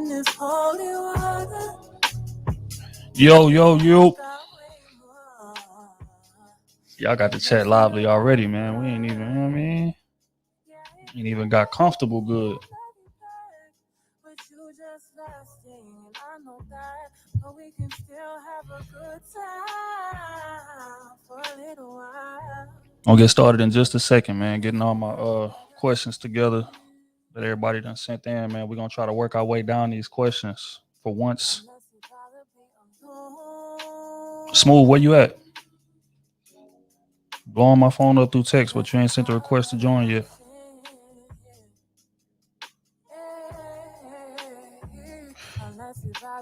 in this holy water. Yo. Y'all got the chat lively already, man. We ain't even, you know what I mean? Ain't even got comfortable good. But you just resting, and I know that, but we can still have a good time for a little while. I'll get started in just a second, man. Getting all my questions together that everybody done sent in, man. We're gonna try to work our way down these questions for once. Smooth, where you at? Blowing my phone up through text, but you ain't sent a request to join yet.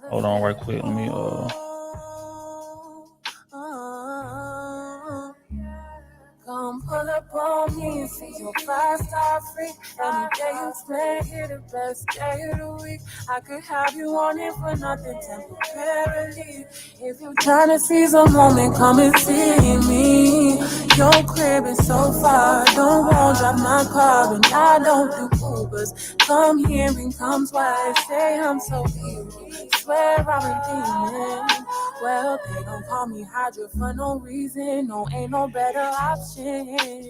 Hold on right quick. Let me Come pull up on me and see your 5-star freak. Any day you spend here, the best day of the week. I could have you on it for nothing temporarily. If you're trying to seize a moment, come and see me. Your crib is so far, don't won't drive my car, and I don't do Ubers. Come here and come twice, say I'm so evil. Swear I'm a demon. Well, they don't call me Hydra for no reason. No, ain't no better option. Yeah.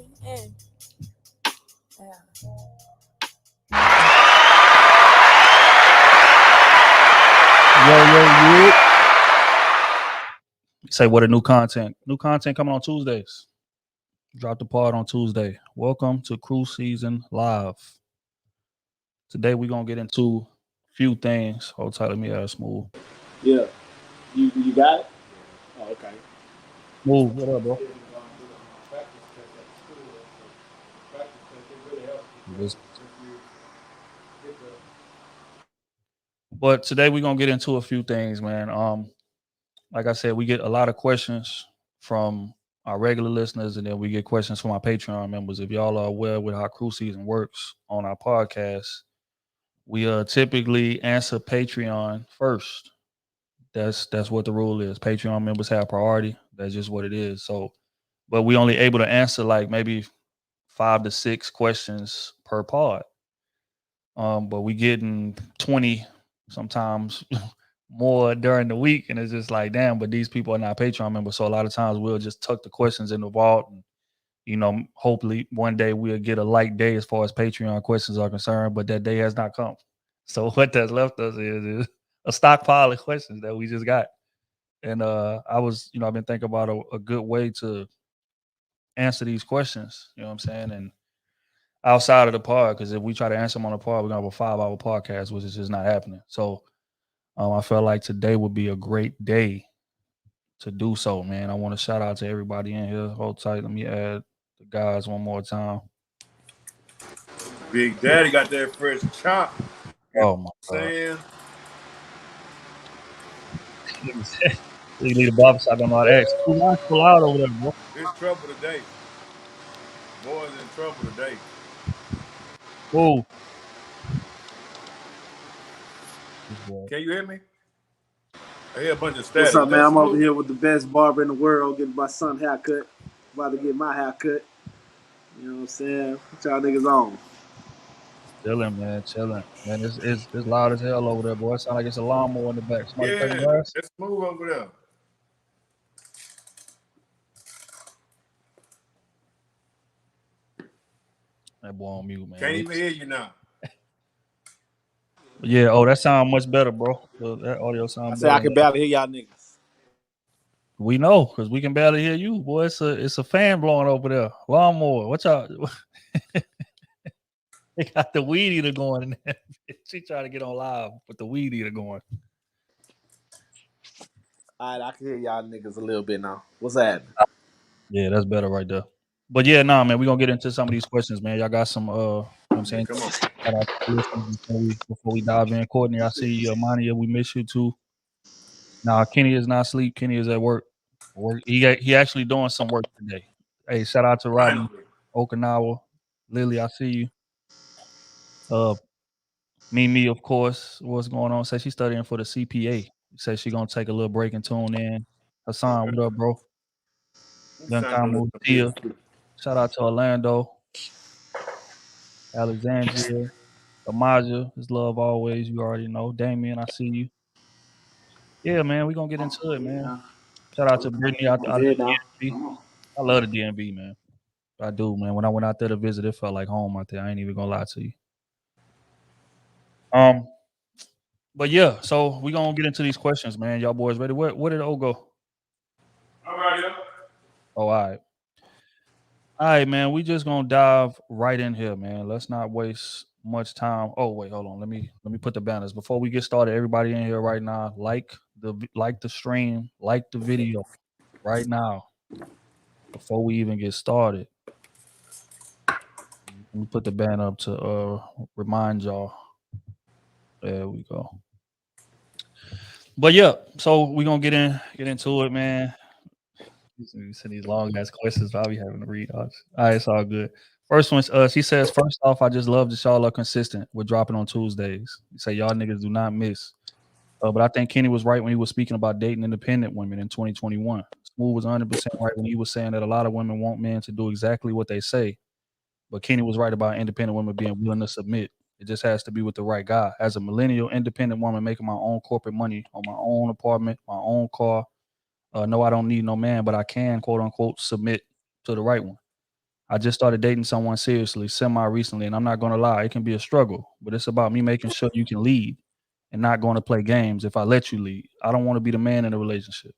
Yo. Say what a new content. New content coming on Tuesdays. Drop the pod on Tuesday. Welcome to Krew Season Live. Today we're gonna get into a few things. Hold tight, let me ask Smooth. Yeah. You got it? Oh, okay. Smooth, what up, bro? But today we're gonna get into a few things, man. Like I said, we get a lot of questions from our regular listeners, and then we get questions from our Patreon members. If y'all are aware with how Krew Season works on our podcast, we typically answer Patreon first. That's what the rule is. Patreon members have priority. That's just what it is. So, but we only able to answer like maybe 5 to 6 questions per pod. But we getting 20 sometimes more during the week, and it's just like, damn, but these people are not Patreon members. So a lot of times we'll just tuck the questions in the vault, and hopefully one day we'll get a light day as far as Patreon questions are concerned, but that day has not come. So what that's left us is a stockpile of questions that we just got. And I've been thinking about a good way to answer these questions, you know what I'm saying? And outside of the pod, because if we try to answer them on the pod, we're gonna have a 5-hour podcast, which is just not happening. So I felt like today would be a great day to do so, man. I want to shout out to everybody in here. Hold tight. Let me add the guys one more time. Big Daddy got that fresh chop. Oh my God. You need a barbershop. I don't know how to ask. Too loud over there, bro. It's trouble today. Boys in trouble today. Whoa. Can you hear me? I hear a bunch of static. What's up, man? I'm over here with the best barber in the world, getting my son haircut. About to get my haircut. You know what I'm saying? What y'all niggas on? Chilling, man. Chilling. Man, it's loud as hell over there, boy. It sound like it's a lawnmower in the back. Somebody cutting grass? It's smooth over there. That boy on mute, man. Can't even hear you now. Yeah, that sound much better, bro. That audio sounds better. I can barely hear y'all niggas. We know, because we can barely hear you, boy. It's a fan blowing over there. Lawnmower. What y'all? They got the weed eater going in there. She trying to get on live with the weed eater going. All right, I can hear y'all niggas a little bit now. What's that? Yeah, that's better right there. But yeah, man, we're gonna get into some of these questions, man. Y'all got some you know what I'm saying? Come on. Before we dive in. Courtney, I see you. Mania, we miss you too. Nah, Kenny is not asleep. Kenny is at work. He actually doing some work today. Hey, shout out to Rodney, Okinawa. Lily, I see you. Mimi, of course. What's going on? Says she's studying for the CPA. Says she's gonna take a little break and tune in. Hassan, what up, bro? Young Kamu, Tia. Shout out to Orlando, Alexandria, Amaja, his love always. You already know. Damien, I see you. Yeah, man, we gonna get into it, man. Shout out to Brittany out I'm the good now. DMV. I love the DMV, man. I do, man. When I went out there to visit, it felt like home out there. I ain't even gonna lie to you. Um, but yeah, so we gonna get into these questions, man. Y'all boys ready? Where did O go? All right, yeah. Oh, all right, man. We just gonna dive right in here, man. Let's not waste much time. Oh, wait, hold on. Let me put the banners before we get started. Everybody in here right now, like the stream, like the video right now before we even get started. Let me put the banner up to remind y'all. There we go. But yeah, so we're gonna get into it, man. You said these long ass questions I'll be having to read. All right, it's all good. First one, she says, first off, I just love that y'all are consistent with dropping on Tuesdays. You say y'all niggas do not miss. But I think Kenny was right when he was speaking about dating independent women in 2021. Smooth was 100% right when he was saying that a lot of women want men to do exactly what they say. But Kenny was right about independent women being willing to submit. It just has to be with the right guy. As a millennial independent woman making my own corporate money on my own apartment, my own car, no, I don't need no man, but I can, quote unquote, submit to the right one. I just started dating someone seriously semi recently, and I'm not going to lie, it can be a struggle, but it's about me making sure you can lead and not going to play games if I let you lead. I don't want to be the man in a relationship.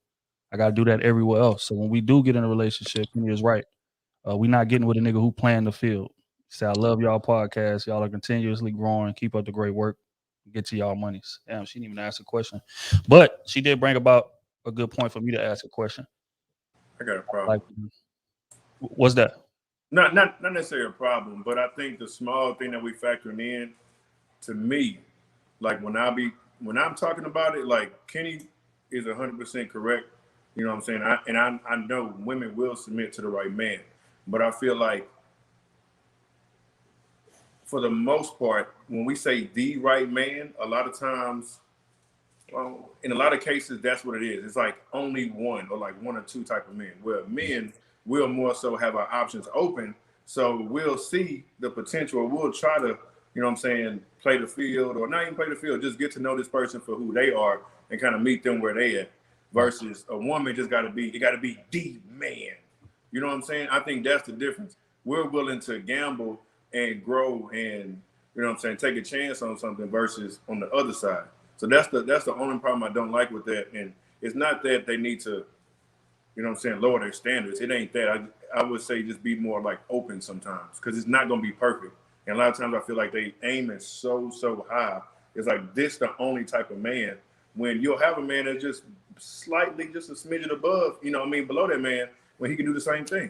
I got to do that everywhere else. So when we do get in a relationship, Kenny is right. We not getting with a nigga who playing the field. Say, I love y'all podcast. Y'all are continuously growing. Keep up the great work. Get to y'all monies. Damn, she didn't even ask a question. But she did bring about a good point for me to ask a question. I got a problem. What's that? Not necessarily a problem, but I think the small thing that we factoring in, to me, like when I'm talking about it, like Kenny is 100% correct. You know what I'm saying? I know women will submit to the right man, but I feel like for the most part, when we say the right man, a lot of times, well, in a lot of cases, that's what it is. It's like only one or like one or two type of men. Where men will more so have our options open. So we'll see the potential, or we'll try to, you know what I'm saying, play the field, or not even play the field, just get to know this person for who they are and kind of meet them where they at. Versus a woman just gotta be the man. You know what I'm saying? I think that's the difference. We're willing to gamble and grow and, you know what I'm saying, take a chance on something versus on the other side. So that's the only problem I don't like with that. And it's not that they need to, you know what I'm saying, lower their standards. It ain't that. I would say just be more like open sometimes, because it's not going to be perfect. And a lot of times I feel like they aim it so high. It's like this the only type of man, when you'll have a man that's just slightly, just a smidgen above, you know what I mean, below that man, when he can do the same thing.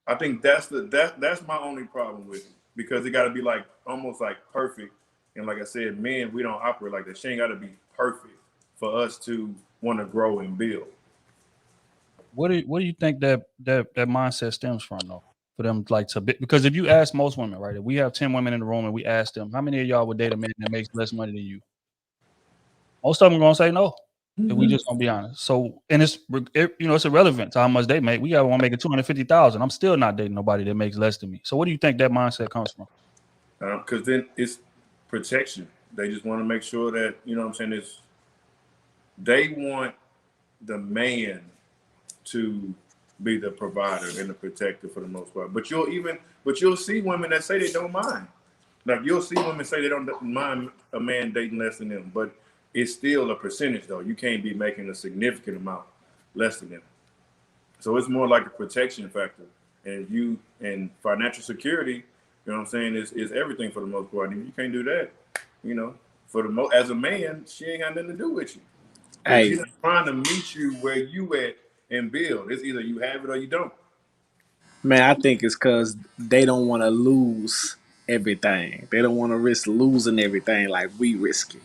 I think that's my only problem with it, because it got to be like almost like perfect. And like I said, men, we don't operate like that. She ain't got to be perfect for us to want to grow and build. What do you think that mindset stems from, though? For them like to be, because if you ask most women, right, if we have 10 women in the room and we ask them, how many of y'all would date a man that makes less money than you? Most of them are gonna say no. If we just gonna be honest. So, and it's it's irrelevant to how much they make. We got one making 250,000. I'm still not dating nobody that makes less than me. So, what do you think that mindset comes from? Because then it's protection. They just want to make sure that, you know what I'm saying, they want the man to be the provider and the protector for the most part. But you'll see women that say they don't mind. Like you'll see women say they don't mind a man dating less than them, but it's still a percentage though. You can't be making a significant amount less than them. So it's more like a protection factor. And financial security, you know what I'm saying, is everything for the most part. And if you can't do that, you know, as a man, she ain't got nothing to do with you. Hey, she's not trying to meet you where you at and build. It's either you have it or you don't. Man, I think it's because they don't want to lose everything. They don't want to risk losing everything like we risk it.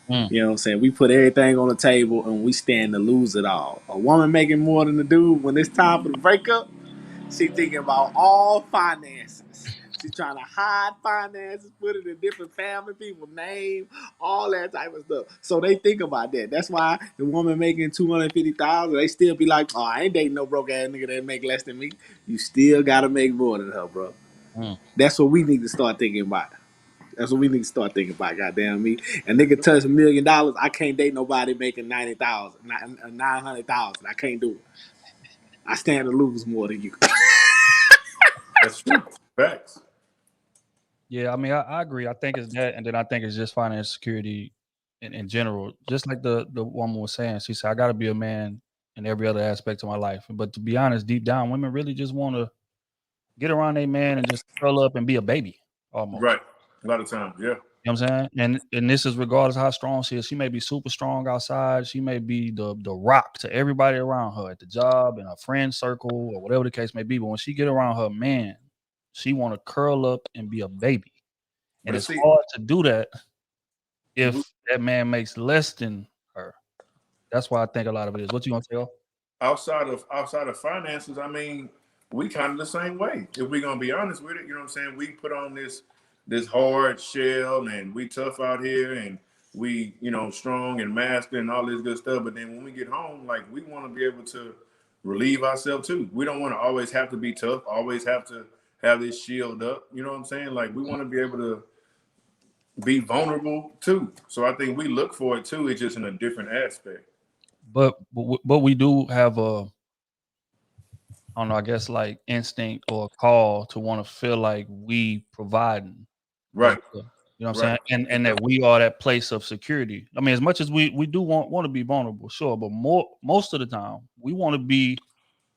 You know what I'm saying? We put everything on the table and we stand to lose it all. A woman making more than the dude, when it's time for the breakup, she thinking about all finances. She's trying to hide finances, put it in different family people's name, all that type of stuff. So they think about that. That's why the woman making $250,000, they still be like, "Oh, I ain't dating no broke ass nigga that make less than me." You still gotta make more than her, bro. That's what we need to start thinking about. That's what we need to start thinking about. Goddamn me, and nigga touch $1 million. I can't date nobody making 90,000, 900,000. I can't do it. I stand to lose more than you. That's true. Facts. Yeah, I mean, I agree. I think it's that, and then I think it's just financial security in general. Just like the woman was saying, she said, "I got to be a man in every other aspect of my life." But to be honest, deep down, women really just want to get around a man and just curl up and be a baby, almost. Right. A lot of times, yeah. You know what I'm saying? And this is regardless of how strong she is. She may be super strong outside. She may be the rock to everybody around her at the job and her friend circle or whatever the case may be. But when she get around her man, she want to curl up and be a baby. And But it's see, hard to do that if that man makes less than her. That's why I think a lot of it is. What you gonna tell? outside of finances, I mean, we kind of the same way. If we're gonna be honest with it, you know what I'm saying? We put on this hard shell and we tough out here and we, strong and masculine and all this good stuff. But then when we get home, like we want to be able to relieve ourselves too. We don't want to always have to be tough, always have to have this shield up. You know what I'm saying? Like we want to be able to be vulnerable too. So I think we look for it too. It's just in a different aspect. But we do have a, I don't know, I guess like instinct or a call to want to feel like we providing. Right. You know what I'm saying? And that we are that place of security. I mean, as much as we do want to be vulnerable, sure, but most of the time we want to be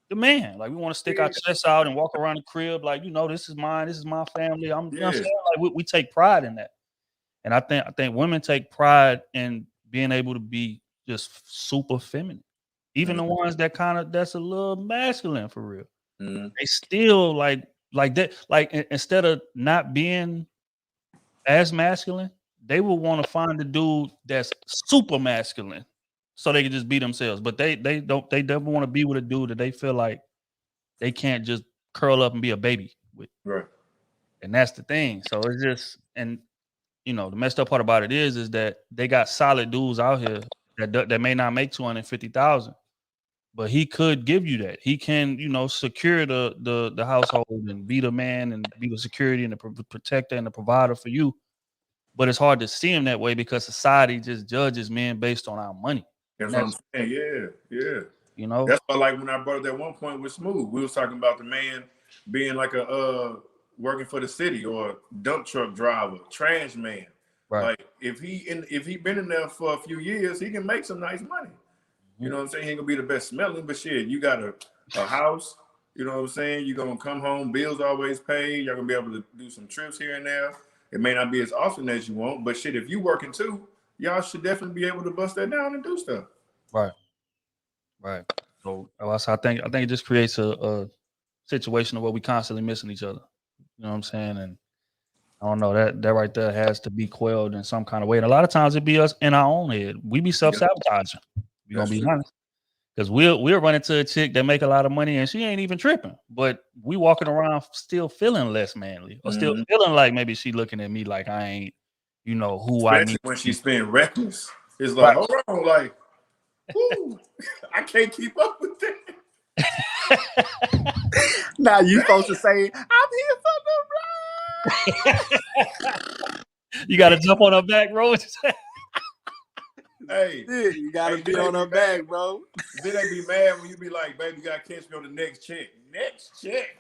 the man. Like we want to stick our chest out and walk around the crib like, this is mine, this is my family. You know what I'm saying? Like we take pride in that. And I think women take pride in being able to be just super feminine. Even the ones that's a little masculine for real. They still like that. Like instead of not being as masculine, they will want to find a dude that's super masculine so they can just be themselves. But they never want to be with a dude that they feel like they can't just curl up and be a baby with. Right. And that's the thing. So it's just, and the messed up part about it is that they got solid dudes out here that may not make 250,000, but he could give you that. He can, secure the household and be the man and be the security and the protector and the provider for you. But it's hard to see him that way because society just judges men based on our money. That's what I'm saying. Yeah. That's why, like when I brought up that one point with Smooth, we was talking about the man being like a working for the city or dump truck driver, trash man. Right. Like if he been in there for a few years, he can make some nice money. You know what I'm saying? He ain't gonna be the best smelling, but shit, you got a house. You know what I'm saying? You're gonna come home, bills always paid. Y'all gonna be able to do some trips here and there. It may not be as often as you want, but shit, if you working too, y'all should definitely be able to bust that down and do stuff. Right. So I think it just creates a situation where we constantly missing each other. You know what I'm saying? And I don't know, that right there has to be quelled in some kind of way. And a lot of times it be us in our own head. We be self-sabotaging. We're gonna be honest. Because we'll run into a chick that make a lot of money and she ain't even tripping. But we walking around still feeling less manly or still feeling like maybe she looking at me like I ain't, who especially I need. When she's being reckless. It's like, hold on, like, whoo, I can't keep up with that. Now you supposed to say, I'm here for the ride. You got to jump on her back, bro. Hey, you gotta be on her back, bro. Then they be mad when you be like, baby, you gotta catch me on the next check. Next check.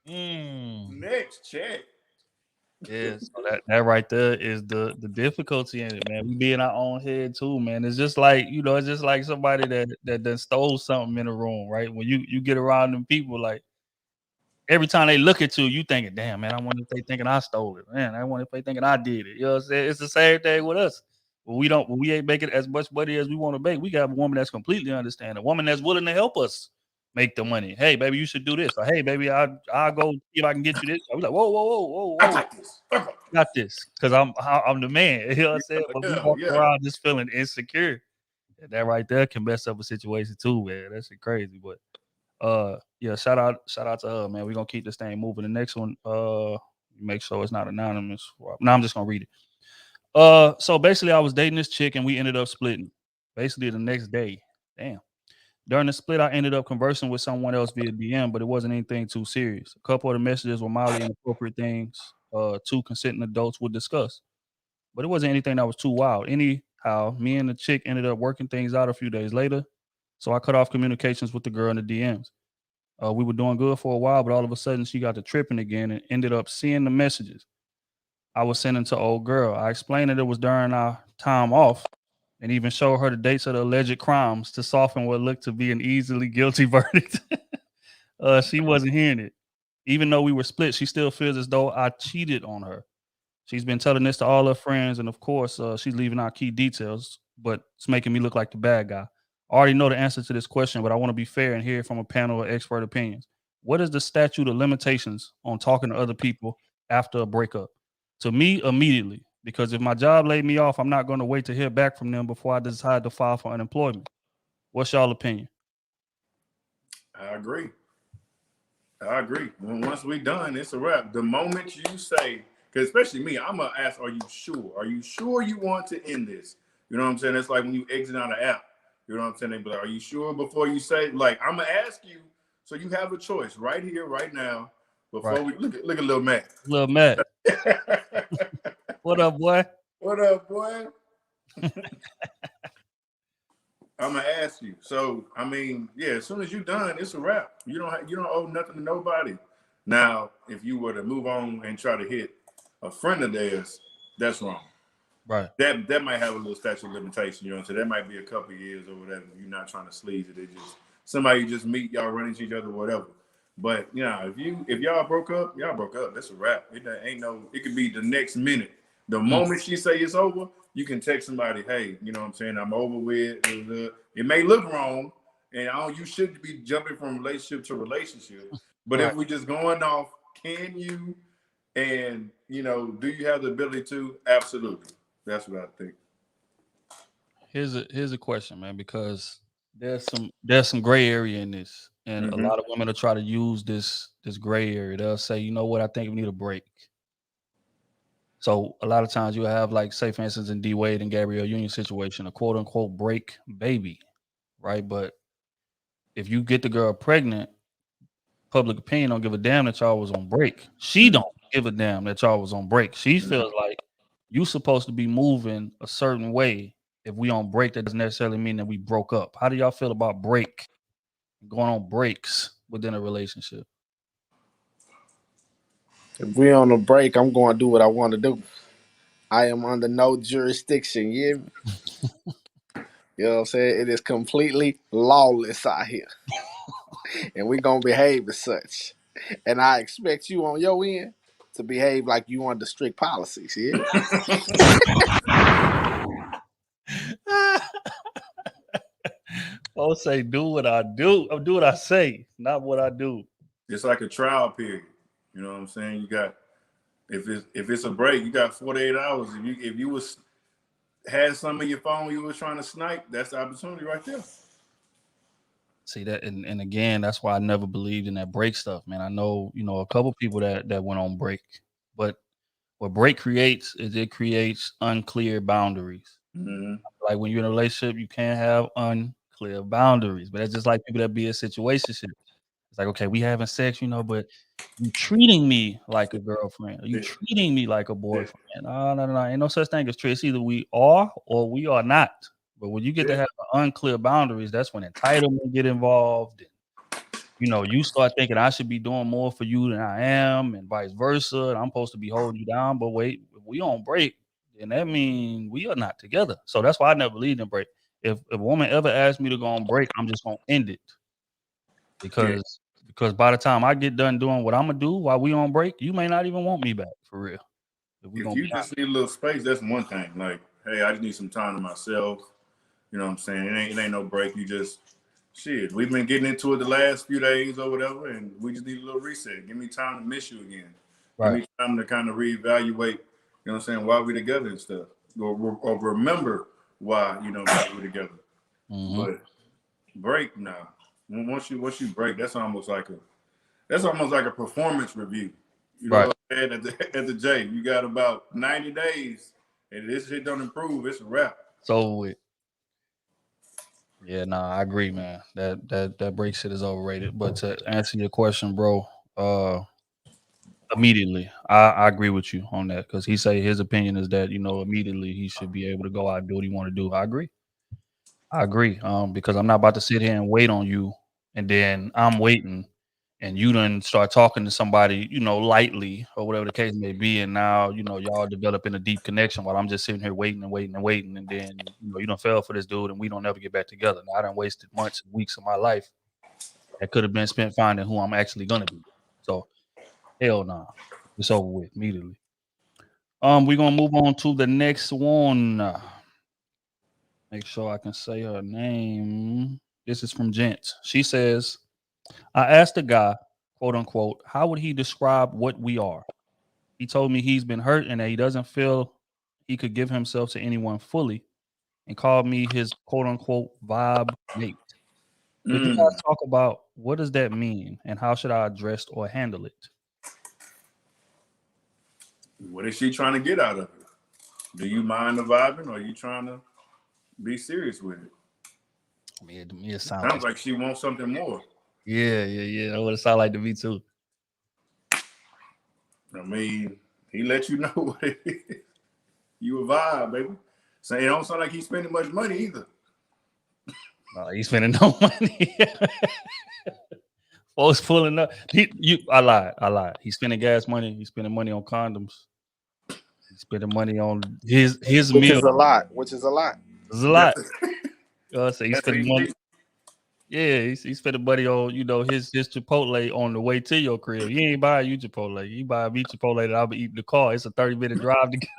Next check. Yeah, so that right there is the difficulty in it, man. We be in our own head too, man. It's just like, it's just like somebody that stole something in a room, right? When you get around them people, like every time they look at you, you thinking, damn, man, I wonder if they thinking I stole it. Man, I wonder if they thinking I did it. You know what I'm saying? It's the same thing with us. When we ain't making as much money as we want to make, we got a woman that's completely understanding, a woman that's willing to help us make the money. Hey, baby, you should do this. Or hey, baby, I'll go see if I can get you this. I'm like, whoa. I got this. Got this. Because I'm the man. You know what I'm saying? But we walk around just feeling insecure. And that right there can mess up a situation too, man. That's crazy. But shout out to her, man. We're gonna keep this thing moving. The next one, make sure it's not anonymous. No, I'm just gonna read it. So basically I was dating this chick and we ended up splitting. Basically the next day. Damn. During the split, I ended up conversing with someone else via DM, but it wasn't anything too serious. A couple of the messages were mildly inappropriate things. two consenting adults would discuss. But it wasn't anything that was too wild. Anyhow, me and the chick ended up working things out a few days later. So I cut off communications with the girl in the DMs. We were doing good for a while, but all of a sudden she got to tripping again and ended up seeing the messages I was sending to old girl. I explained that it was during our time off and even showed her the dates of the alleged crimes to soften what looked to be an easily guilty verdict. She wasn't hearing it. Even though we were split, she still feels as though I cheated on her. She's been telling this to all her friends, and of course, she's leaving out key details, but it's making me look like the bad guy. I already know the answer to this question, but I want to be fair and hear from a panel of expert opinions. What is the statute of limitations on talking to other people after a breakup? To me, immediately, because if my job laid me off, I'm not going to wait to hear back from them before I decide to file for unemployment. What's y'all opinion? I agree. Once we done, it's a wrap. The moment you say, because especially me, I'm gonna ask, "Are you sure? Are you sure you want to end this?" You know what I'm saying? It's like when you exit out an app. You know what I'm saying? They be like, "Are you sure?" Before you say, like, I'm gonna ask you, so you have a choice right here, right now. Before we look at little Matt. Little Matt. What up, boy? What up, boy? I'm gonna ask you. So I mean, yeah, as soon as you're done, it's a wrap. You don't owe nothing to nobody. Now, if you were to move on and try to hit a friend of theirs, that's wrong. Right. That might have a little statute of limitation. You know what I'm saying? That might be a couple of years or whatever. You're not trying to sleaze it. It's just somebody you just meet, y'all run into each other, whatever. But you know, if y'all broke up, y'all broke up. That's a wrap. It ain't no. It could be the next minute. The moment she say it's over, you can text somebody, "Hey, you know what I'm saying? I'm over with." It may look wrong, and you shouldn't be jumping from relationship to relationship. But if we just going off, can you? And you know, do you have the ability to? Absolutely. That's what I think. Here's a question, man, because there's some gray area in this, and a lot of women will try to use this gray area. They'll say, "You know what? I think we need a break." So a lot of times you'll have, like, say for instance in D Wade and Gabrielle Union situation, a quote unquote break baby, right? But if you get the girl pregnant, public opinion don't give a damn that y'all was on break. She don't give a damn that y'all was on break. She feels like you supposed to be moving a certain way. If we on break, that doesn't necessarily mean that we broke up. How do y'all feel about break, going on breaks within a relationship? If we on a break, I'm going to do what I want to do. I am under no jurisdiction. You know what I'm saying? It is completely lawless out here. And we're going to behave as such. And I expect you on your end to behave like you under strict policies. Yeah. Folks say, "Do what I do, or do what I say, not what I do." It's like a trial period. You know what I'm saying? You got if it's a break, you got 48 hours. If you had some of your phone you was trying to snipe, that's the opportunity right there. See that, and again, that's why I never believed in that break stuff, man. I know, a couple people that went on break, but what break creates is it creates unclear boundaries. Like when you're in a relationship, you can't have unclear boundaries. But that's just like people that be in situationships. It's like, okay, we having sex, but you treating me like a girlfriend, or you treating me like a boyfriend. No, ain't no such thing as treat. It's either we are or we are not. But when you get to have unclear boundaries, that's when entitlement get involved. And, you start thinking I should be doing more for you than I am, and vice versa. And I'm supposed to be holding you down. But wait, if we on break, then that means we are not together. So that's why I never believed in break. If a woman ever asked me to go on break, I'm just gonna end it. Because by the time I get done doing what I'm gonna do while we on break, you may not even want me back for real. If you just need a little space, that's one thing. Like, hey, I just need some time to myself. You know what I'm saying? It ain't no break. You just shit. We've been getting into it the last few days or whatever, and we just need a little reset. Give me time to miss you again. Right. Give me time to kind of reevaluate. You know what I'm saying? Why we together and stuff, or remember why why we're together. But break now. Once you break, that's almost like a performance review. You know what I'm saying? At the J, you got about 90 days, and this shit don't improve, it's a wrap. So yeah, I agree, man. That break shit is overrated. But to answer your question, bro, Immediately. I agree with you on that because he say his opinion is that, immediately he should be able to go out and do what he want to do. I agree. I agree. Because I'm not about to sit here and wait on you, and then I'm waiting, and you done start talking to somebody, lightly or whatever the case may be, and now y'all developing a deep connection while I'm just sitting here waiting and waiting and waiting, and then you done fell for this dude, and we don't ever get back together. Now I done wasted months and weeks of my life that could have been spent finding who I'm actually gonna be. So hell nah, it's over with immediately. We're gonna move on to the next one. Make sure I can say her name. This is from Gent. She says, I asked the guy, quote unquote, how would he describe what we are? He told me he's been hurt and that he doesn't feel he could give himself to anyone fully and called me his quote unquote vibe mate. Could you guys talk about what does that mean and how should I address or handle it? What is she trying to get out of it? Do you mind the vibing, or are you trying to be serious with it? I mean, to me, it Sounds like she wants something more. Yeah. That's what it sounds like to me too. I mean, he let you know what it is. You a vibe, baby. So it don't sound like he's spending much money either. He's spending no money. Folks pulling up. I lied. He's spending gas money. He's spending money on condoms. He's spending money on his which meal. is a lot. Which is a lot. It's a lot. So he's spending money. Yeah, he's spending money on his Chipotle on the way to your crib. He ain't buying you Chipotle. You buy me Chipotle that I'll be eating the car. It's a 30-minute drive to get.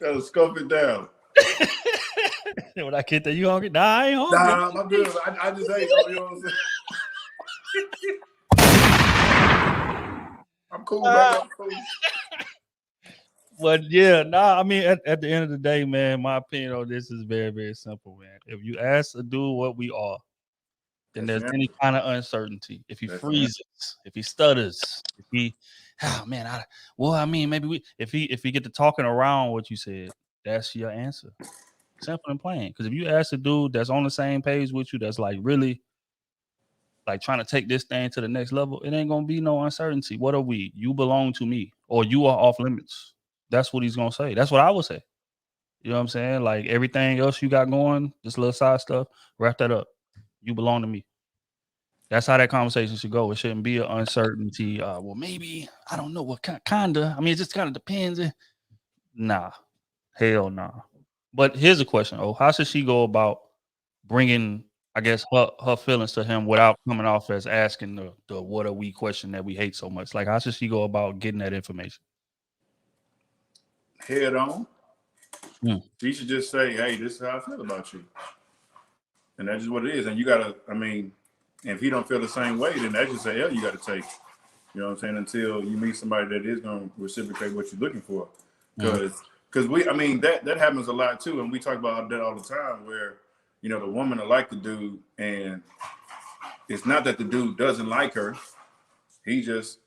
Gotta scuff it down. When I get there, you hungry? Nah, I ain't hungry. Nah, I'm good. I just ate. You know what I'm saying? I'm cool, baby. I'm cool. But yeah, I mean, at the end of the day, man, my opinion on this is very, very simple, man. If you ask a dude what we are, then there's any kind of uncertainty. If he freezes, if he stutters, if he, maybe if he get to talking around what you said, that's your answer. Simple and plain. Because if you ask a dude that's on the same page with you, that's like really like trying to take this thing to the next level, it ain't gonna be no uncertainty. What are we? You belong to me, or you are off limits. That's what he's gonna say. That's what I would say. You know what I'm saying? Like everything else you got going, this little side stuff, wrap that up. You belong to me. That's how that conversation should go. It shouldn't be an uncertainty. Well, maybe I don't know what kinda. I mean, it just kind of depends. Nah, hell nah. But here's a question: how should she go about bringing, I guess, her feelings to him without coming off as asking the what are we question that we hate so much? Like, how should she go about getting that information? Head on. She should just say, hey, this is how I feel about you. And that's just what it is. And you gotta, if he don't feel the same way, then that's just a L you gotta take. You know what I'm saying? Until you meet somebody that is gonna reciprocate what you're looking for. Because that happens a lot too. And we talk about that all the time where, the woman will like the dude, and it's not that the dude doesn't like her. He just,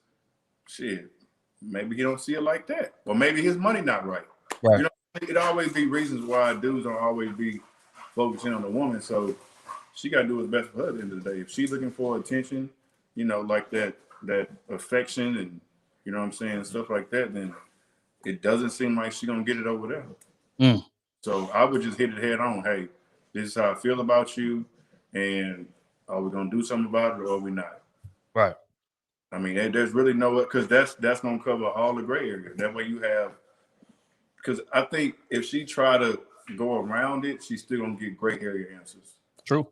maybe he don't see it like that. Or maybe his money not right. Right. It always be reasons why dudes don't always be focusing on the woman. So she got to do what's best for her at the end of the day. If she's looking for attention, like that affection and, you know what I'm saying, stuff like that, then it doesn't seem like she's going to get it over there. So I would just hit it head on. Hey, this is how I feel about you. And are we going to do something about it or are we not? Right. I mean, there's really no, because that's going to cover all the gray area. That way you have, because I think if she try to go around it, she's still going to get gray area answers. True.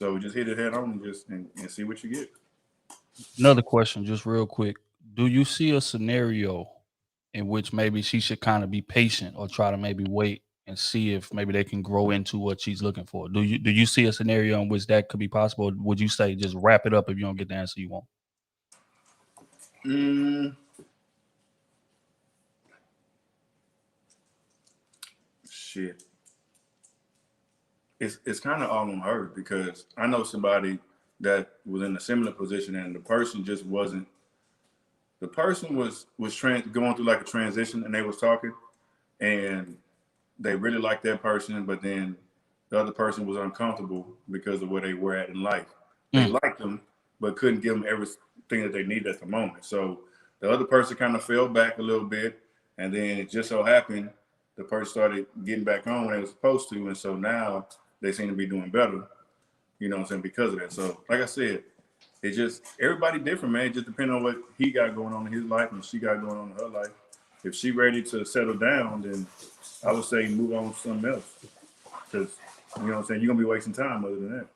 So just hit it head on and see what you get. Another question, just real quick. Do you see a scenario in which maybe she should kind of be patient or try to maybe wait and see if maybe they can grow into what she's looking for? Do you see a scenario in which that could be possible? Or would you say just wrap it up if you don't get the answer you want? Shit. It's kind of all on her, because I know somebody that was in a similar position and the person just wasn't. The person was going through like a transition, and they was talking, and they really liked that person, but then the other person was uncomfortable because of where they were at in life. They liked them, but couldn't give them everything that they needed at the moment. So the other person kind of fell back a little bit, and then it just so happened the person started getting back on when they were supposed to, and so now they seem to be doing better. You know what I'm saying? Because of that. So, like I said, it just everybody different, man. It just depends on what he got going on in his life and she got going on in her life. If she ready to settle down, then I would say move on to something else. Because you know what I'm saying, you're gonna be wasting time other than that.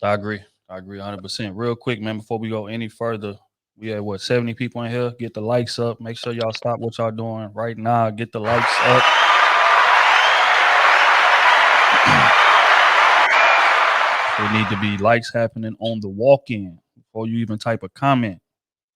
I agree. I agree 100%. Real quick, man, before we go any further, we had what 70 people in here. Get the likes up. Make sure y'all stop what y'all doing right now. Get the likes up. There need to be likes happening on the walk-in before you even type a comment.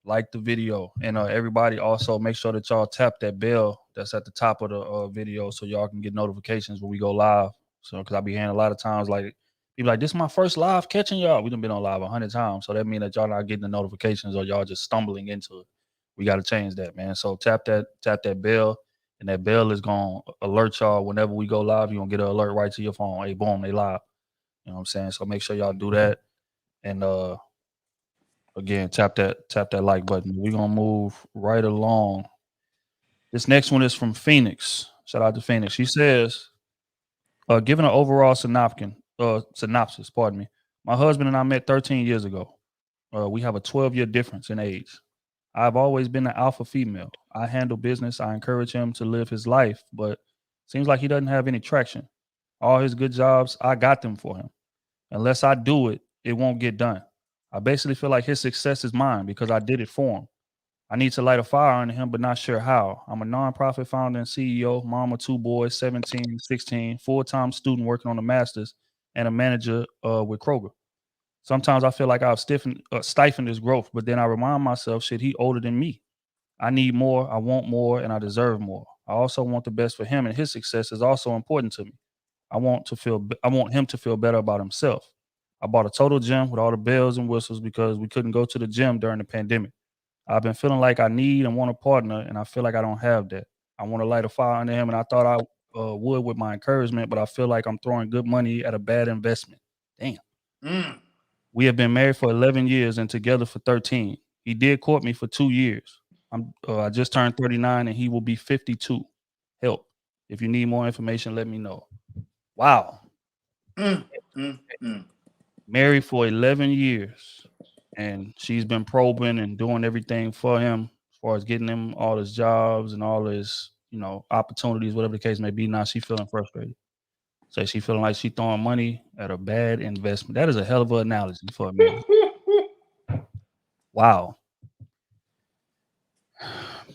Like the video, and everybody also make sure that y'all tap that bell that's at the top of the video so y'all can get notifications when we go live. So, because I be hearing a lot of times like people like, this is my first live catching y'all. We done been on live 100 times, so that means that y'all not getting the notifications or y'all just stumbling into it. We got to change that, man. So tap that bell, and that bell is gonna alert y'all whenever we go live. You're gonna get an alert right to your phone. Hey, boom, they live. You know what I'm saying? So make sure y'all do that, and again, tap that like button. We're gonna move right along. This next one is from Phoenix. Shout out to Phoenix. She says, given an overall synopsis, pardon me. My husband and I met 13 years ago. We have a 12-year difference in age. I've always been an alpha female. I handle business. I encourage him to live his life, but seems like he doesn't have any traction. All his good jobs, I got them for him. Unless I do it, it won't get done. I basically feel like his success is mine because I did it for him. I need to light a fire under him, but not sure how. I'm a nonprofit founder and CEO, mom of 2 boys, 17, 16, full-time student working on a master's, and a manager with Kroger. Sometimes I feel like I've stifled his growth, but then I remind myself, shit, he older than me. I need more, I want more, and I deserve more. I also want the best for him, and his success is also important to me. I want him to feel better about himself. I bought a total gym with all the bells and whistles because we couldn't go to the gym during the pandemic. I've been feeling like I need and want a partner, and I feel like I don't have that. I want to light a fire under him, and I thought I would with my encouragement, but I feel like I'm throwing good money at a bad investment. Damn. We have been married for 11 years and together for 13. He did court me for 2 years. I just turned 39, and he will be 52. Help. If you need more information, let me know. Wow. Married for 11 years, and she's been probing and doing everything for him as far as getting him all his jobs and all his, opportunities, whatever the case may be. Now she feeling frustrated. So she feeling like she throwing money at a bad investment. That is a hell of an analogy for a man. Wow.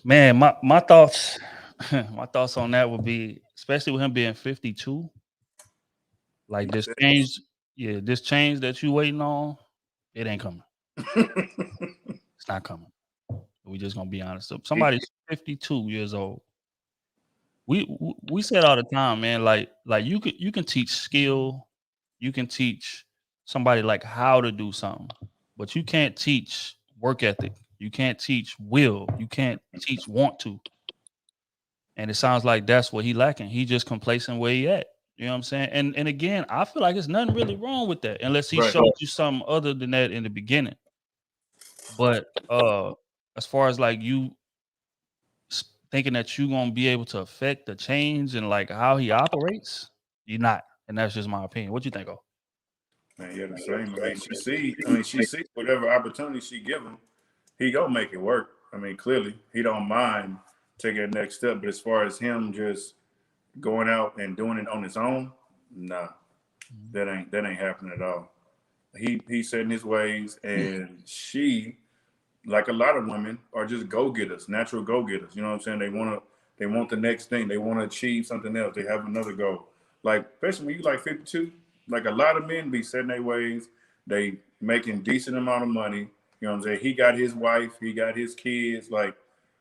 Man, my thoughts my thoughts on that would be, especially with him being 52, like this change that you waiting on, it ain't coming. It's not coming. We just gonna be honest. So somebody's 52 years old. We said all the time, man. Like you can teach skill, you can teach somebody like how to do something, but you can't teach work ethic. You can't teach will. You can't teach want to. And it sounds like that's what he lacking. He just complacent where he at. You know what I'm saying? And again, I feel like there's nothing really wrong with that, unless he showed you something other than that in the beginning. But as far as like you thinking that you're gonna be able to affect the change and like how he operates, you're not. And that's just my opinion. What you think of? Man, yeah, the same. She see whatever opportunity she give him, he gonna make it work. I mean, clearly he don't mind taking the next step. But as far as him just going out and doing it on his own, nah, that ain't happening at all. He's setting his ways, and she, like a lot of women, are just go getters, natural go getters. You know what I'm saying? They want the next thing. They want to achieve something else. They have another goal. Like especially when you like 52, like a lot of men be setting their ways. They making decent amount of money. You know what I'm saying? He got his wife. He got his kids. Like,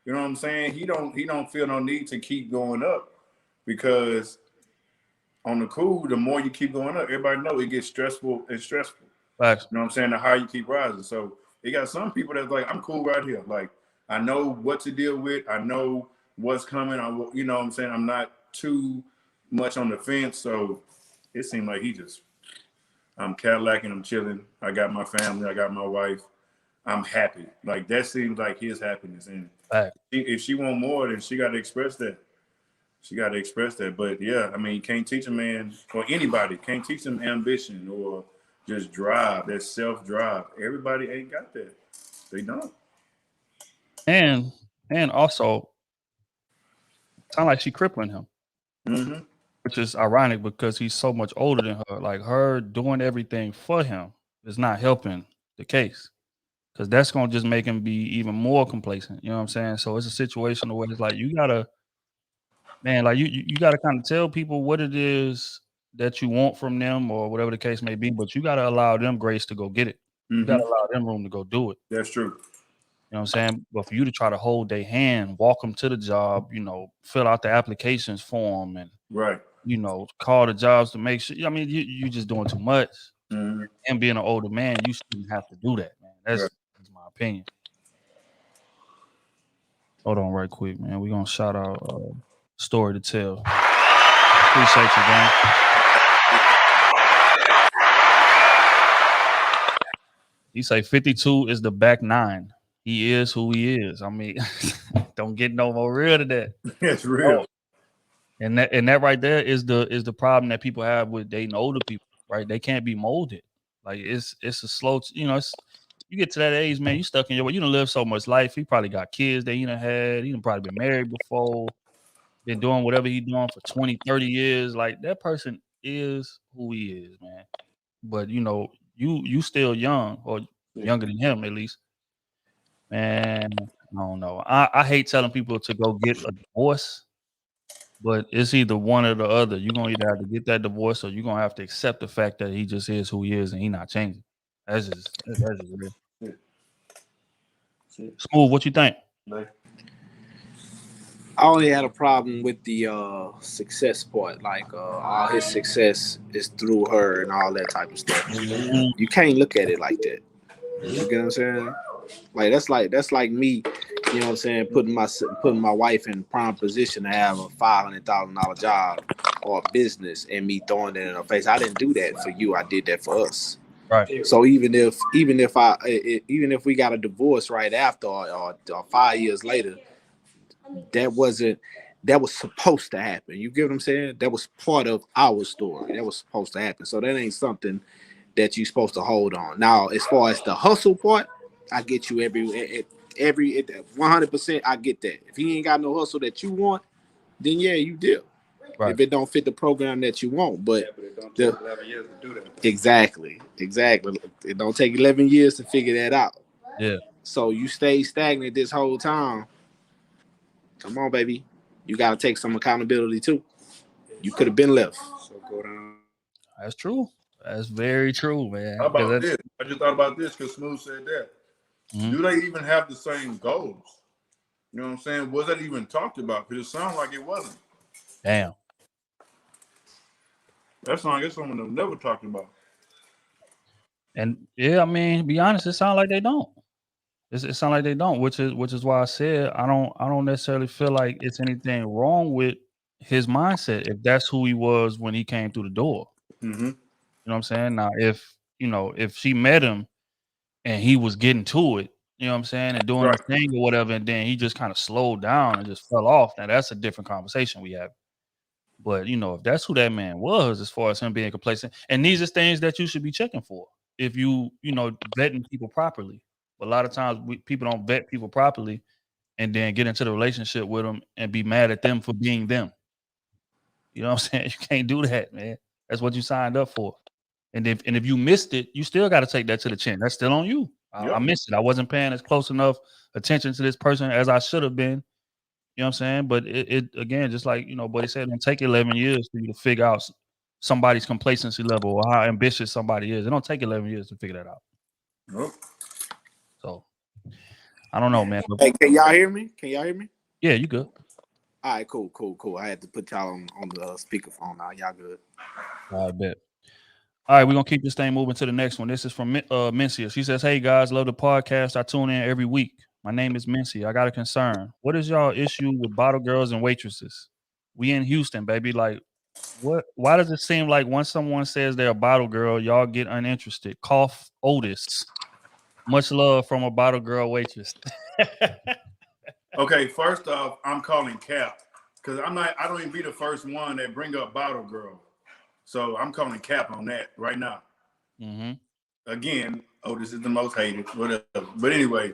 you know what I'm saying? He don't feel no need to keep going up because on the cool, the more you keep going up, everybody know it gets stressful and stressful. Facts. You know what I'm saying? The higher you keep rising. So you got some people that's like, I'm cool right here. Like, I know what to deal with. I know what's coming. You know what I'm saying? I'm not too much on the fence. So it seemed like he just, I'm Cadillacing, I'm chilling. I got my family, I got my wife. I'm happy. Like that seems like his happiness. And if she want more, then she got to express that. She got to express that. But yeah, I mean, you can't teach a man or anybody can't teach them ambition or just drive. That self drive. Everybody ain't got that. They don't. And also, sound like she crippling him, Mm-hmm. which is ironic because he's so much older than her. Like her doing everything for him is not helping the case, because that's gonna just make him be even more complacent. You know what I'm saying? So it's a situation where it's like you gotta, man, like you gotta kind of tell people what it is that you want from them or whatever the case may be, but you gotta allow them grace to go get it. You gotta allow them room to go do it. That's true. You know what I'm saying? But for you to try to hold their hand, walk them to the job, you know, fill out the applications for them and, right, you know, call the jobs to make sure. I mean, you just doing too much. Mm-hmm. And being an older man, you shouldn't have to do that, man. That's my opinion. Hold on right quick, man. We're going to shout out Story to Tell. Appreciate you, gang. He say 52 is the back nine. He is who he is. I mean, don't get no more real to that. It's real. And that right there is the problem that people have with dating older people, right? They can't be molded. Like it's a slow, you know, you get to that age, man, you stuck in your way. You done lived so much life. He probably got kids that he done had. He done probably been married before, been doing whatever he doing for 20, 30 years. Like that person is who he is, man. But you know, you still young or younger than him at least. Man, I don't know. I hate telling people to go get a divorce, but it's either one or the other. You're gonna either have to get that divorce or you're gonna have to accept the fact that he just is who he is and he not changing. That's just real. Yeah. Smooth, what you think? I only had a problem with the success part. Like all his success is through her and all that type of stuff. Mm-hmm. You can't look at it like that. You get what I'm saying? Like that's like me, you know what I'm saying, putting my wife in prime position to have a $500,000 job or business and me throwing it in her face. I didn't do that for you. I did that for us. Right. So even if we got a divorce right after or 5 years later, that was supposed to happen. You get what I'm saying? That was part of our story. That was supposed to happen. So that ain't something that you're supposed to hold on. Now, as far as the hustle part, I get you every 100%. I get that. If he ain't got no hustle that you want, then yeah, you deal. Right. If it don't fit the program that you want, but it don't take 11 years to do that. Exactly. It don't take 11 years to figure that out. Yeah. So you stay stagnant this whole time. Come on, baby. You got to take some accountability too. You could have been left. So go down. That's true. That's very true, man. How about this? I just thought about this because Smooth said that. Mm-hmm. Do they even have the same goals? You know what I'm saying? Was that even talked about? Because it sounds like it wasn't. Damn. That sounds like someone that never talked about. And yeah, I mean, to be honest, it sounds like they don't. It sounds like they don't, which is why I said I don't necessarily feel like it's anything wrong with his mindset if that's who he was when he came through the door. Mm-hmm. You know what I'm saying? Now, if she met him and he was getting to it, you know what I'm saying, and doing his thing or whatever, and then he just kind of slowed down and just fell off, now that's a different conversation we have. But, you know, if that's who that man was, as far as him being complacent, and these are things that you should be checking for if vetting people properly. But a lot of times people don't vet people properly and then get into the relationship with them and be mad at them for being them. You know what I'm saying? You can't do that, man. That's what you signed up for. And if you missed it, you still got to take that to the chin. That's still on you. I missed it. I wasn't paying as close enough attention to this person as I should have been. You know what I'm saying? But it again, just like, Buddy said, it don't take 11 years for you to figure out somebody's complacency level or how ambitious somebody is. It don't take 11 years to figure that out. Nope. So, I don't know, man. Hey, can y'all hear me? Yeah, you good. All right, cool. I had to put y'all on the speakerphone now. Y'all good? I bet. All right, we're going to keep this thing moving to the next one. This is from Mencia. She says, hey, guys, love the podcast. I tune in every week. My name is Mencia. I got a concern. What is y'all issue with bottle girls and waitresses? We in Houston, baby. Like, Why does it seem like when someone says they're a bottle girl, y'all get uninterested? Cough Otis. Much love from a bottle girl waitress. Okay, first off, I'm calling Cap because I don't even be the first one that bring up bottle girl. So I'm calling Cap on that right now. Mm-hmm. Again, Otis is the most hated, whatever. But anyway,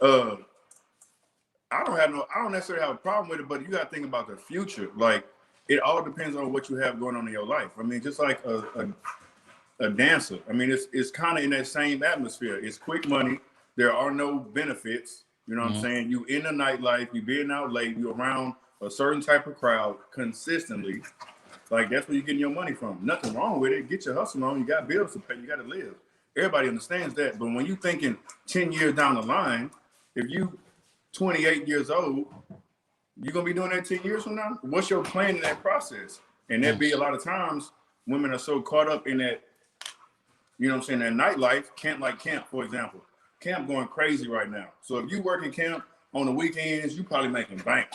uh, I don't necessarily have a problem with it, but you got to think about the future. Like, it all depends on what you have going on in your life. I mean, just like a dancer. I mean, it's kind of in that same atmosphere. It's quick money. There are no benefits. You know what I'm saying? You in the nightlife, you being out late, you around a certain type of crowd consistently. Like, that's where you're getting your money from. Nothing wrong with it. Get your hustle on. You got bills to pay. You got to live. Everybody understands that. But when you thinking 10 years down the line, if you 28 years old, you're going to be doing that 10 years from now? What's your plan in that process? And that be a lot of times women are so caught up in that, you know what I'm saying, that nightlife. Camp, for example. Camp going crazy right now. So if you work in camp on the weekends, you probably making bank.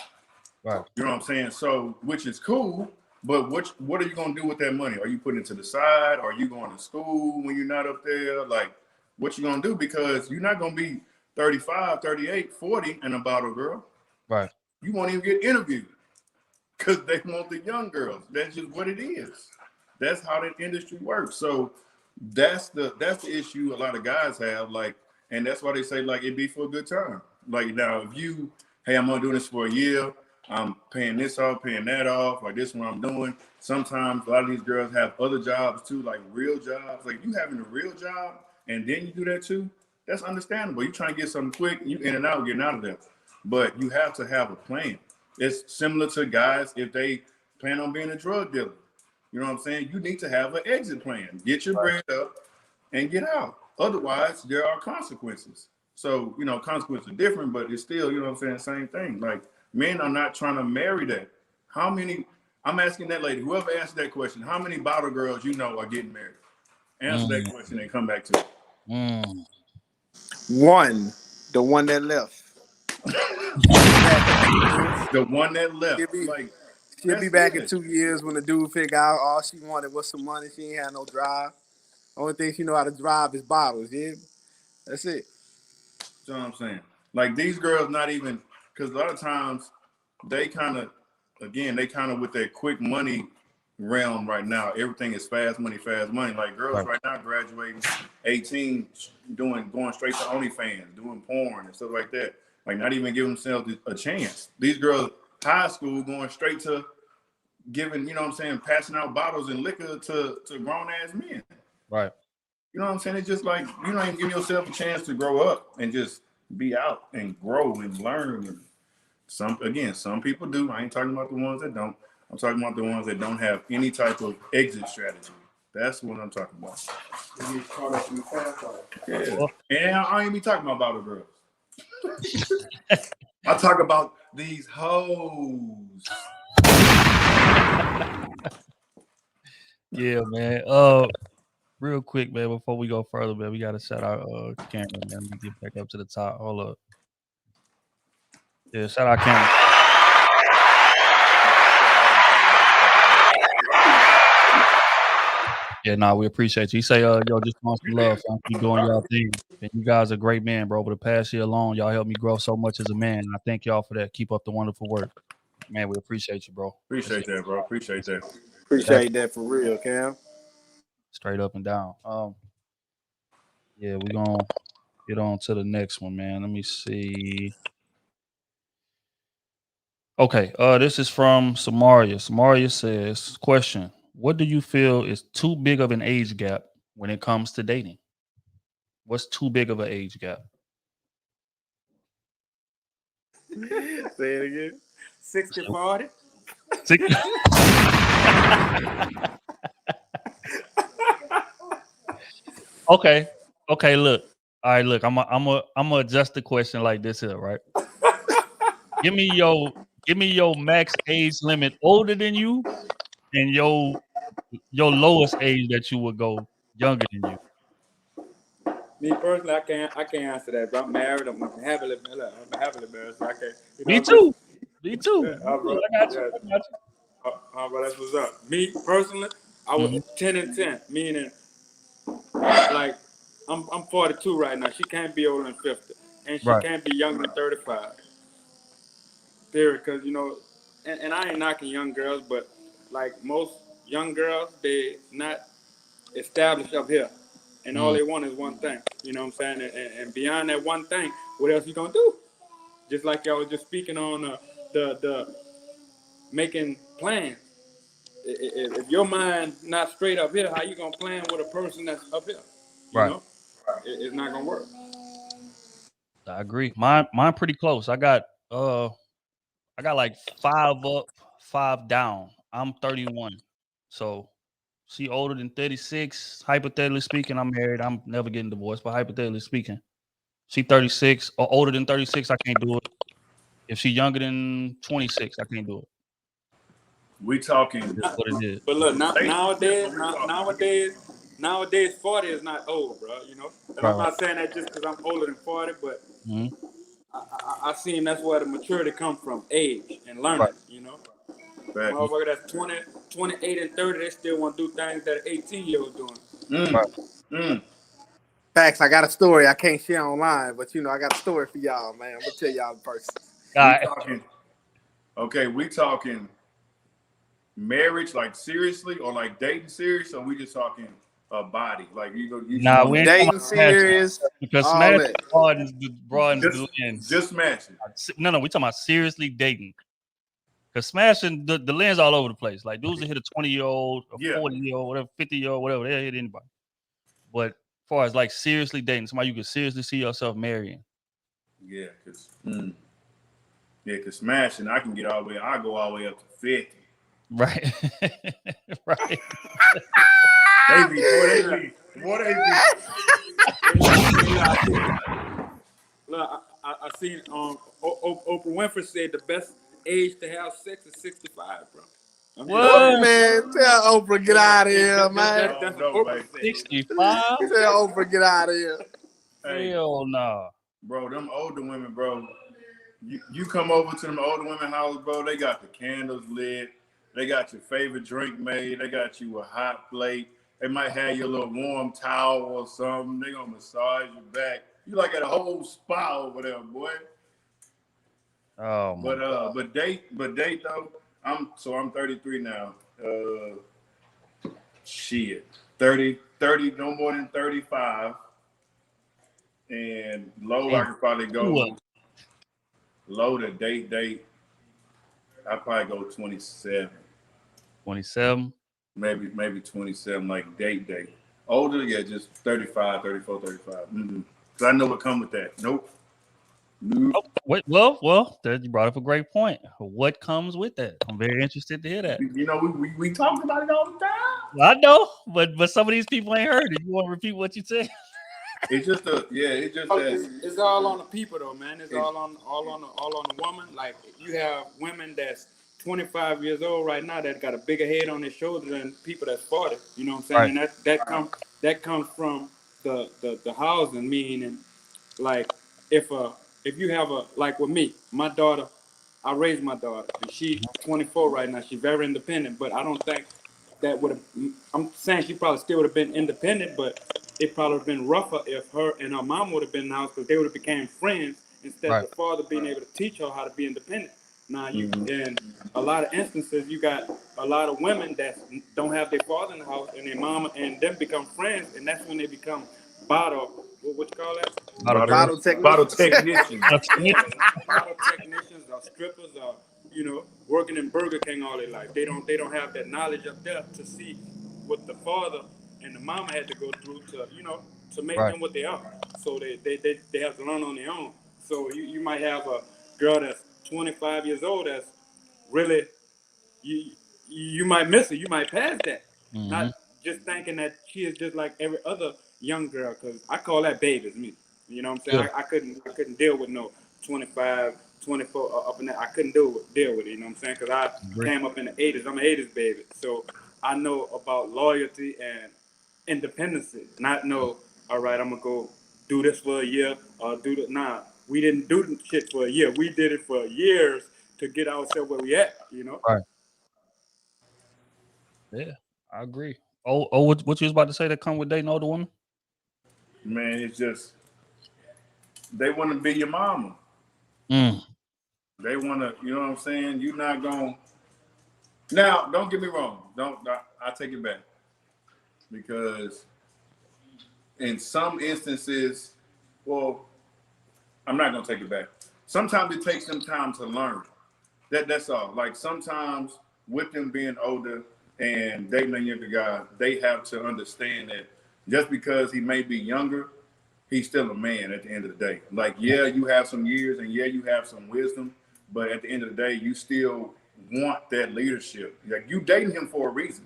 Right. You know what I'm saying? So, which is cool, but what are you going to do with that money? Are you putting it to the side? Are you going to school when you're not up there? Like, what you going to do? Because you're not going to be 35, 38, 40 and a bottle girl. Right. You won't even get interviewed because they want the young girls. That's just what it is. That's how that industry works. So that's the issue a lot of guys have. Like, and that's why they say, like, it'd be for a good time. Like, now, if you, hey, I'm gonna do this for a year, I'm paying this off, paying that off, like this is what I'm doing. Sometimes a lot of these girls have other jobs too, like real jobs. Like, you having a real job and then you do that too, that's understandable. You trying to get something quick, you in and out, getting out of there. But you have to have a plan. It's similar to guys if they plan on being a drug dealer. You know what I'm saying? You need to have an exit plan. Get your bread up and get out. Otherwise, there are consequences. So, you know, consequences are different, but it's still, you know what I'm saying, same thing. Like, men are not trying to marry that. How many, I'm asking that lady, whoever answered that question, how many bottle girls you know are getting married? Answer that question and come back to it. One, the one that left. The one that left. She'll be back in 2 years when the dude figure out all she wanted was some money. She ain't had no drive. Only thing she know how to drive is bottles. Yeah, that's it. You know what I'm saying? Like, these girls not even, because a lot of times they kind of with that quick money realm right now. Everything is fast money, fast money. Like, girls right now graduating 18, going straight to OnlyFans, doing porn and stuff like that. Like, not even giving themselves a chance. These girls, high school, going straight to giving, you know what I'm saying, passing out bottles and liquor to grown ass men. Right. You know what I'm saying? It's just like, you don't even give yourself a chance to grow up and just be out and grow and learn. And some people do. I ain't talking about the ones that don't. I'm talking about the ones that don't have any type of exit strategy. That's what I'm talking about. You get caught up in the fast life. Yeah. And I ain't be talking about bottle girls. I talk about these hoes. Yeah, man. Real quick, man, before we go further, man, we gotta shout out Cameron, man. Let me get back up to the top. Hold up. Yeah, shout out Cameron. Yeah, nah, we appreciate you. He say, yo, just want some love, fam. Keep doing y'all thing. And you guys are great men, bro. Over the past year alone, y'all helped me grow so much as a man. And I thank y'all for that. Keep up the wonderful work. Man, we appreciate you, bro. Appreciate that, bro. Appreciate that. Appreciate that for real, Cam. Straight up and down. Yeah, we're gonna get on to the next one, man. Let me see. Okay, this is from Samaria. Samaria says, question, what do you feel is too big of an age gap when it comes to dating? What's too big of an age gap? Say it again. 60-40. Okay, look. All right, look, I'm gonna adjust the question like this here, right? Give me your max age limit older than you and your lowest age that you would go younger than you. Me personally, I can't answer that. But I'm married. I'm happily married. So I can't. Me too. Me too. Yeah, I got you. That's what's up. Me personally, I was 10 and 10, meaning like I'm 42 right now. She can't be older than 50, and she Right. can't be younger than 35. Period, because and I ain't knocking young girls, but like most young girls, they not established up here, and all they want is one thing. You know what I'm saying? And beyond that one thing, what else you gonna do? Just like y'all was just speaking on the making plans. If your mind not straight up here, how you gonna plan with a person that's up here? You Right. know, it's not gonna work. I agree. Mine pretty close. I got like 5 up, 5 down. I'm 31. So she older than 36. Hypothetically speaking, I'm married. I'm never getting divorced, but hypothetically speaking, she 36 or older than 36, I can't do it. If she younger than 26, I can't do it. We talking. It is what it is. But look, Nowadays, nowadays 40 is not old, bro. You know, and I'm Right. not saying that just because I'm older than 40, but Mm-hmm. I seen that's where the maturity comes from, age and learning. Right. You know, Fact. motherfucker that's 20, 28 and 30, they still want to do things that an 18-year-old doing. Right. Facts. I got a story I can't share online, but I got a story for y'all, man. I'm gonna tell y'all in person. We talking marriage, like seriously, or like dating serious, or we just talking a body, like you Nah, we ain't talking Dating about smashing, serious, because all smashing that. broadens the lens. just smashing. No, we talking about seriously dating. Because smashing the lens all over the place. Like dudes that hit a 20-year-old, a 40-year-old, whatever, 50-year-old, whatever, they'll hit anybody. But as far as like seriously dating, somebody you could seriously see yourself marrying. Yeah, cause smashing, I can get all the way. I go all the way up to 50. Right. Right. What they be. Look, I seen Oprah Winfrey said the best age to have sex is 65, bro. What? Man, tell Oprah get out of here, man. That's what Oprah said. 65? Tell Oprah get out of here. Hey, Hell no. bro, them older women, bro. You come over to them older women house, bro. They got the candles lit. They got your favorite drink made. They got you a hot plate. They might have your little warm towel or something. They gonna massage your back. You like at a whole spa over there, boy. Oh my God. But date though. I'm 33 now. Shit. 30, no more than 35. And low, I could probably go low to date. I'd probably go 27. 27. Maybe 27, like date. Older, yeah, just 35, 34, 35. Mm-hmm. Because I know what come with that. Nope. Oh, wait, well, you brought up a great point. What comes with that? I'm very interested to hear that. You know, we talk about it all the time. I know, but some of these people ain't heard it. You want to repeat what you said? It's just it's all on the people though, man. It's all on the woman. Like you have women that's 25 years old right now that got a bigger head on their shoulder than people that's 40. You know what I'm saying? Right. And that comes from the housing, meaning like if you have like with me, my daughter, I raised my daughter and she's 24 right now. She's very independent, but I don't think that would have. I'm saying she probably still would have been independent, but it probably would have been rougher if her and her mom would have been in the house because they would have became friends instead of the father being able to teach her how to be independent. Now in a lot of instances, you got a lot of women that don't have their father in the house and their mama and them become friends, and that's when they become bottle. What you call that? Bottle technicians. Bottle technicians or strippers or working in Burger King all their life. They don't have that knowledge up there to see what the father and the mama had to go through to make them what they are. So they have to learn on their own. So you might have a girl that's 25 years old that's really you might miss it. You might pass that. Mm-hmm. Not just thinking that she is just like every other young girl, because I call that babies me. You know what I'm saying? Yeah. I couldn't deal with no 25, 24 up in that. I couldn't deal with it. You know what I'm saying? Because I came up in the 80s. I'm an 80s baby, so I know about loyalty and independence. Not know. All right, I'm gonna go do this for a year or do that. Nah, we didn't do shit for a year. We did it for years to get ourselves where we at. You know. Right. Yeah, I agree. What you was about to say that come with dating older women? Man, it's just they want to be your mama. Mm. They want to, you know what I'm saying? You're not going. Now, don't get me wrong. Don't I take it back because in some instances, well, I'm not gonna take it back. Sometimes it takes them time to learn. That's all. Like sometimes with them being older and dating a younger guy, they have to understand that just because he may be younger, he's still a man at the end of the day. Like, yeah, you have some years and yeah, you have some wisdom, but at the end of the day, you still want that leadership. Like you dating him for a reason.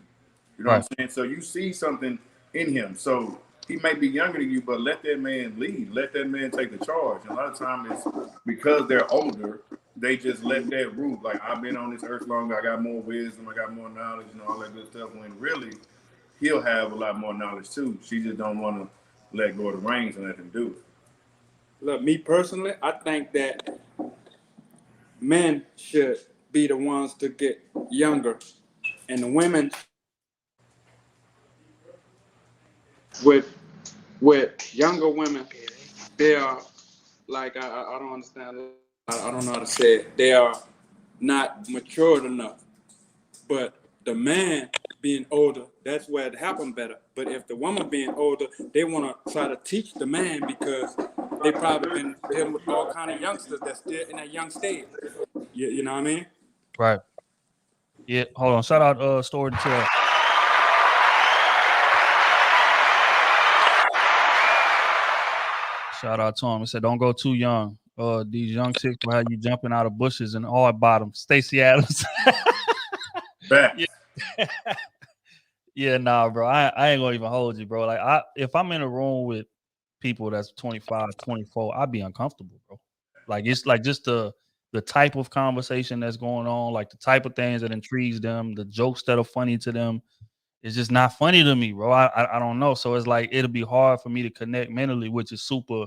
You know what Right. I'm saying? So you see something in him. So he may be younger than you, but let that man lead. Let that man take the charge. And a lot of times it's because they're older, they just let that rule. Like I've been on this earth longer, I got more wisdom, I got more knowledge, and all that good stuff. When really he'll have a lot more knowledge too. She just don't want to let go of the reins and let him do it. Look, me personally, I think that men should be the ones to get younger, and the women with younger women, they are like I don't understand. I don't know how to say it. They are not matured enough. But the man being older, that's where it happened better. But if the woman being older, they want to try to teach the man because they probably been dealing with all kind of youngsters that's still in that young stage. You know what I mean? Right. Yeah. Hold on. Shout out Story to Tell. Shout out to him. He said, "Don't go too young. These young chicks will have you jumping out of bushes and hard bottoms." Stacey Adams. Back. Yeah. Yeah, nah, bro. I ain't gonna even hold you, bro. Like if I'm in a room with people that's 25, 24, I'd be uncomfortable, bro. Like it's like just the type of conversation that's going on, like the type of things that intrigues them, the jokes that are funny to them. It's just not funny to me, bro. I don't know. So it's like it'll be hard for me to connect mentally, which is super,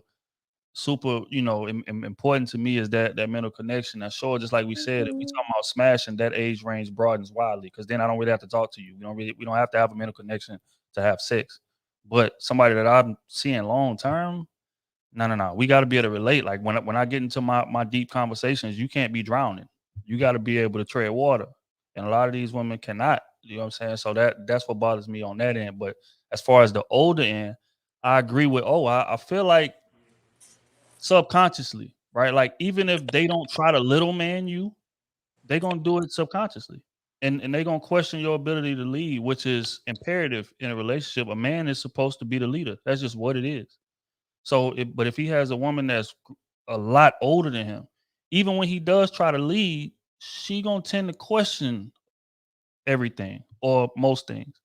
important to me is that mental connection. And sure, just like we said, if we talking about smashing, that age range broadens wildly because then I don't really have to talk to you. We don't have to have a mental connection to have sex. But somebody that I'm seeing long term, no. We got to be able to relate. Like when I get into my deep conversations, you can't be drowning. You got to be able to tread water, and a lot of these women cannot. You know what I'm saying? So that's what bothers me on that end. But as far as the older end, I agree with. I feel like subconsciously, right? Like even if they don't try to little man you, they're gonna do it subconsciously. And they're gonna question your ability to lead, which is imperative in a relationship. A man is supposed to be the leader. That's just what it is. But if he has a woman that's a lot older than him, even when he does try to lead, she gonna tend to question everything or most things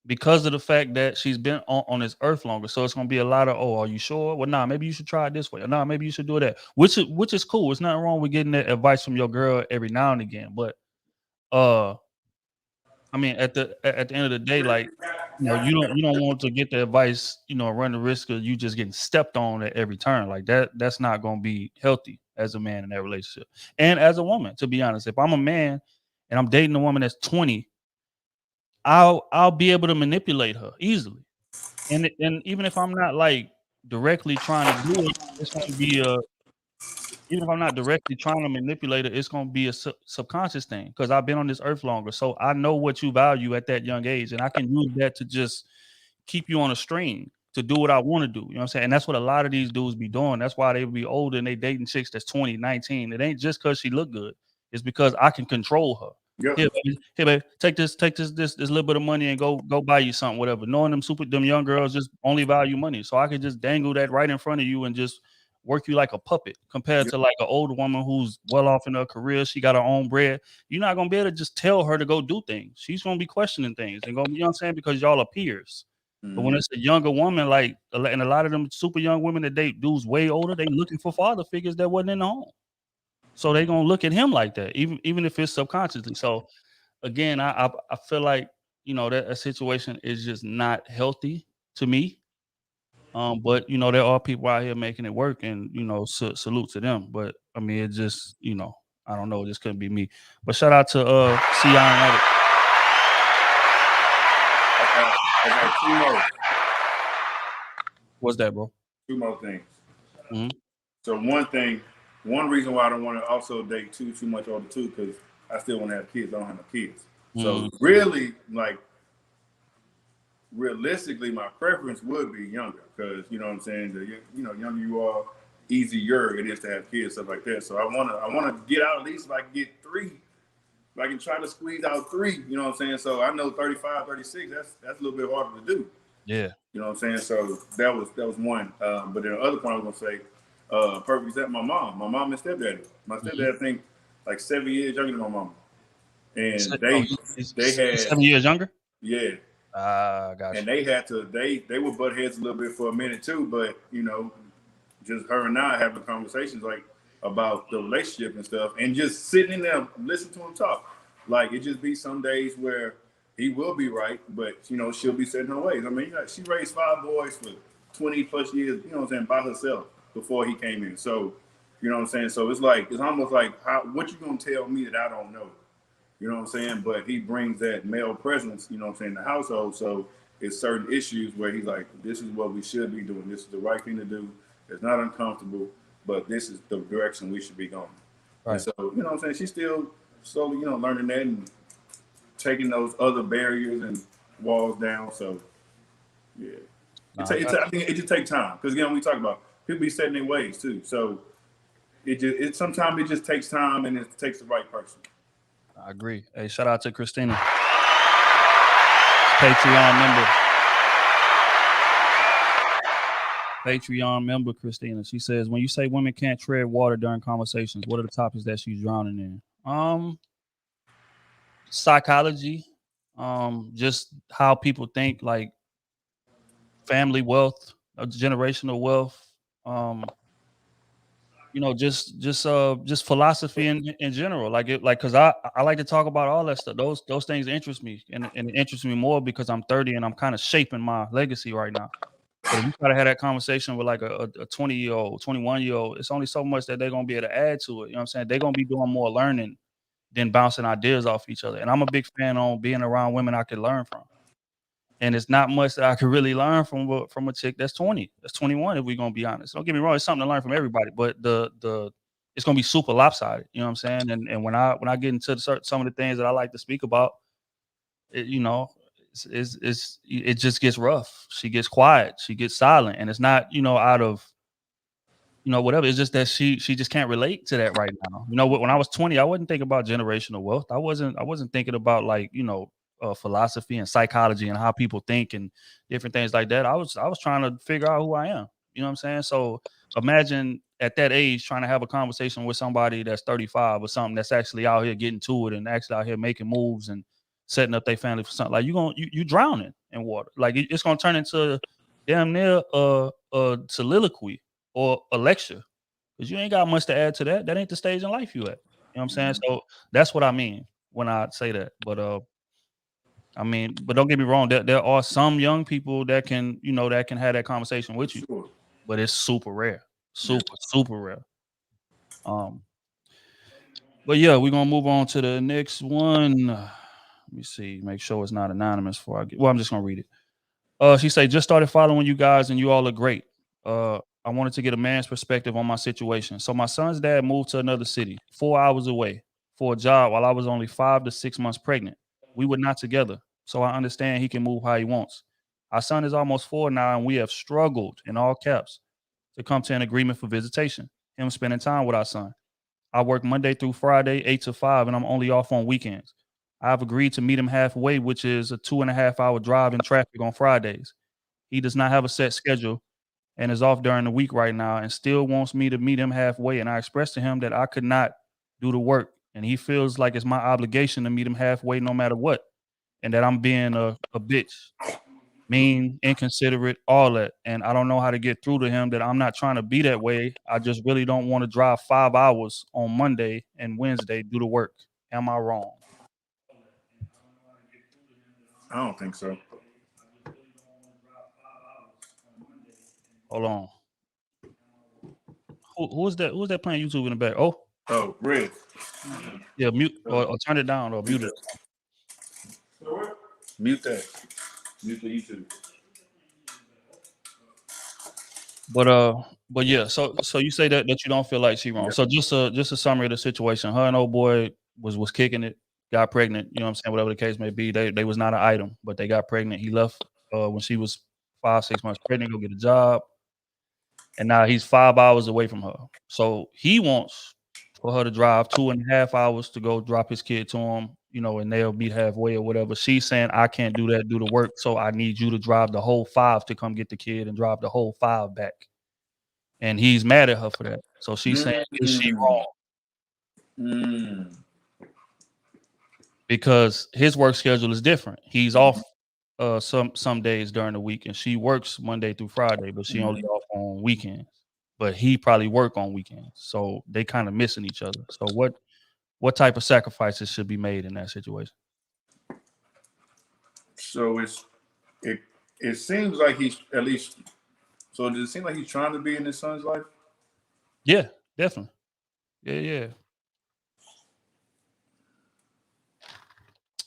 because of the fact that she's been on this earth longer. So it's gonna be a lot of, oh, are you sure? Well, nah, maybe you should try it this way. Or nah, maybe you should do that. Which is cool. It's nothing wrong with getting that advice from your girl every now and again. But uh I mean at the end of the day, like you don't want to get the advice, run the risk of you just getting stepped on at every turn. Like that's not gonna be healthy as a man in that relationship. And as a woman, to be honest, if I'm a man and I'm dating a woman that's 20, I'll be able to manipulate her easily. And even if I'm not like directly trying to do it, it's gonna be a even if I'm not directly trying to manipulate it, it's gonna be a subconscious thing because I've been on this earth longer, so I know what you value at that young age, and I can use that to just keep you on a string to do what I want to do. You know what I'm saying? And that's what a lot of these dudes be doing. That's why they be older and they dating chicks that's 20, 19. It ain't just because she look good. It's because I can control her. Yep. Here, baby, take this little bit of money and go buy you something, whatever. Knowing them young girls just only value money. So I could just dangle that right in front of you and just work you like a puppet compared Yep. to like an older woman who's well off in her career. She got her own bread. You're not gonna be able to just tell her to go do things. She's gonna be questioning things and gonna be, you know what I'm saying? Because y'all are peers. But when it's a younger woman, like, and a lot of them super young women that date dudes way older, they looking for father figures that wasn't in the home. So they gonna look at him like that, even if it's subconsciously. So again, I feel like that a situation is just not healthy to me. But there are people out here making it work, and salute to them. But I mean, it just I don't know, it just couldn't be me. But shout out to Sea Iron Addict. I got two more. What's that, bro? Two more things. Mm-hmm. So one reason why I don't want to also date too much older too, because I still want to have kids. I don't have no kids. So really, like, realistically, my preference would be younger, because you know what I'm saying. The younger you are, easier it is to have kids, stuff like that. So I wanna get out at least if I can get 3. If I can try to squeeze out 3, you know what I'm saying. So I know 35, 36, that's a little bit harder to do. Yeah. You know what I'm saying? So that was one. But then the other point I was gonna say, perfect example, my mom and stepdaddy. My stepdad, I think, like 7 years younger than my mom. And they had 7 years younger? Yeah. Gotcha. And they would butt heads a little bit for a minute too, but just her and I having conversations like about the relationship and stuff, and just sitting in there listening to him talk. Like, it just be some days where he will be right, but she'll be set in her ways. I mean, she raised 5 boys for 20 plus years, you know what I'm saying, by herself before he came in. So, you know what I'm saying? So it's almost like, what you gonna tell me that I don't know? You know what I'm saying? But he brings that male presence, you know what I'm saying, in the household. So it's certain issues where he's like, this is what we should be doing. This is the right thing to do. It's not uncomfortable, but this is the direction we should be going. Right. And so, you know what I'm saying? She's still slowly, learning that and taking those other barriers and walls down. So, yeah. I think it just takes time. Because, again, we talk about people be setting their ways, too. So sometimes it just takes time, and it takes the right person. I agree. Hey, shout out to Christina, Patreon member Christina. She says, when you say women can't tread water during conversations, what are the topics that she's drowning in? Psychology, just how people think, like family wealth, generational wealth, just philosophy in general. Cause I like to talk about all that stuff. Those things interest me, and it interests me more because I'm 30 and I'm kind of shaping my legacy right now. But if you try to have that conversation with like a 20-year-old, 21-year-old, it's only so much that they're gonna be able to add to it. You know what I'm saying? They're gonna be doing more learning than bouncing ideas off each other. And I'm a big fan on being around women I could learn from. And it's not much that I could really learn from a chick that's 20, that's 21, if we're gonna be honest. Don't get me wrong, it's something to learn from everybody, but it's gonna be super lopsided. You know what I'm saying? And when I get into some of the things that I like to speak about, it just gets rough. She gets quiet, she gets silent, and it's not out of whatever. It's just that she just can't relate to that right now. When I was 20, I wasn't thinking about generational wealth. I wasn't thinking about philosophy and psychology and how people think and different things like that. I was trying to figure out who I am. You know what I'm saying? So imagine at that age trying to have a conversation with somebody that's 35 or something that's actually out here getting to it and actually out here making moves and setting up their family for something. Like you drowning in water. Like it's gonna turn into damn near a soliloquy or a lecture, because you ain't got much to add to that. That ain't the stage in life you at. You know what I'm saying? So that's what I mean when I say that. But but don't get me wrong. There are some young people that can have that conversation with you, but it's super rare, super rare. But yeah, we're gonna move on to the next one. Let me see, make sure it's not anonymous before I get. Well, I'm just gonna read it. She said, just started following you guys, and you all are great. I wanted to get a man's perspective on my situation. So my son's dad moved to another city, 4 hours away, for a job while I was only 5 to 6 months pregnant. We were not together, so I understand he can move how he wants. Our son is almost 4 now, and we have struggled, in all caps, to come to an agreement for visitation, him spending time with our son. I work Monday through Friday, 8 to 5, and I'm only off on weekends. I've agreed to meet him halfway, which is a 2.5-hour drive in traffic on Fridays. He does not have a set schedule and is off during the week right now and still wants me to meet him halfway. And I expressed to him that I could not do the work, and he feels like it's my obligation to meet him halfway no matter what, and that I'm being a bitch, mean, inconsiderate, all that. And I don't know how to get through to him that I'm not trying to be that way. I just really don't want to drive 5 hours on Monday and Wednesday, do the work. Am I wrong? I don't think so. Hold on. Who's that? Who's that playing YouTube in the back? Oh, Red. Yeah, mute or turn it down or mute it. Mute that. You too. But yeah, so you say that you don't feel like she wrong. Yeah. So just a summary of the situation. Her and old boy was kicking it, got pregnant, you know what I'm saying, whatever the case may be. They was not an item, but they got pregnant. He left when she was 5-6 months pregnant, go get a job, and now he's 5 hours away from her. So he wants for her to drive 2.5 hours to go drop his kid to him, you know, and they'll meet halfway or whatever. She's saying, I can't do that, do the work, so I need you to drive the whole 5 to come get the kid and drive the whole 5 back. And he's mad at her for that. So she's saying, is she wrong? Because his work schedule is different. He's off some days during the week, and she works Monday through Friday, but she only off on weekends. But he probably work on weekends, so they kind of missing each other. So what type of sacrifices should be made in that situation? So it seems like he's at least. So does it seem like he's trying to be in his son's life? Yeah, definitely. Yeah.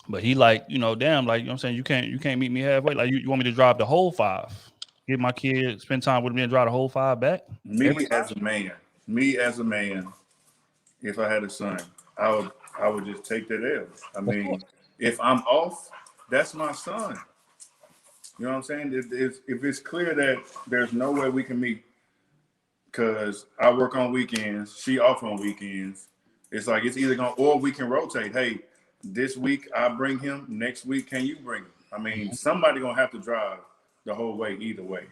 But he like, you know, damn, like, you know what I'm saying, you can't meet me halfway. Like you want me to drive the whole 5, get my kid, spend time with me and drive the whole 5 back? Me as a man, if I had a son, I would just take that L. I mean, if I'm off, that's my son. You know what I'm saying? If it's clear that there's no way we can meet because I work on weekends, she off on weekends, it's like it's either going to, or we can rotate. Hey, this week I bring him, next week can you bring him? I mean, somebody going to have to drive the whole way either way.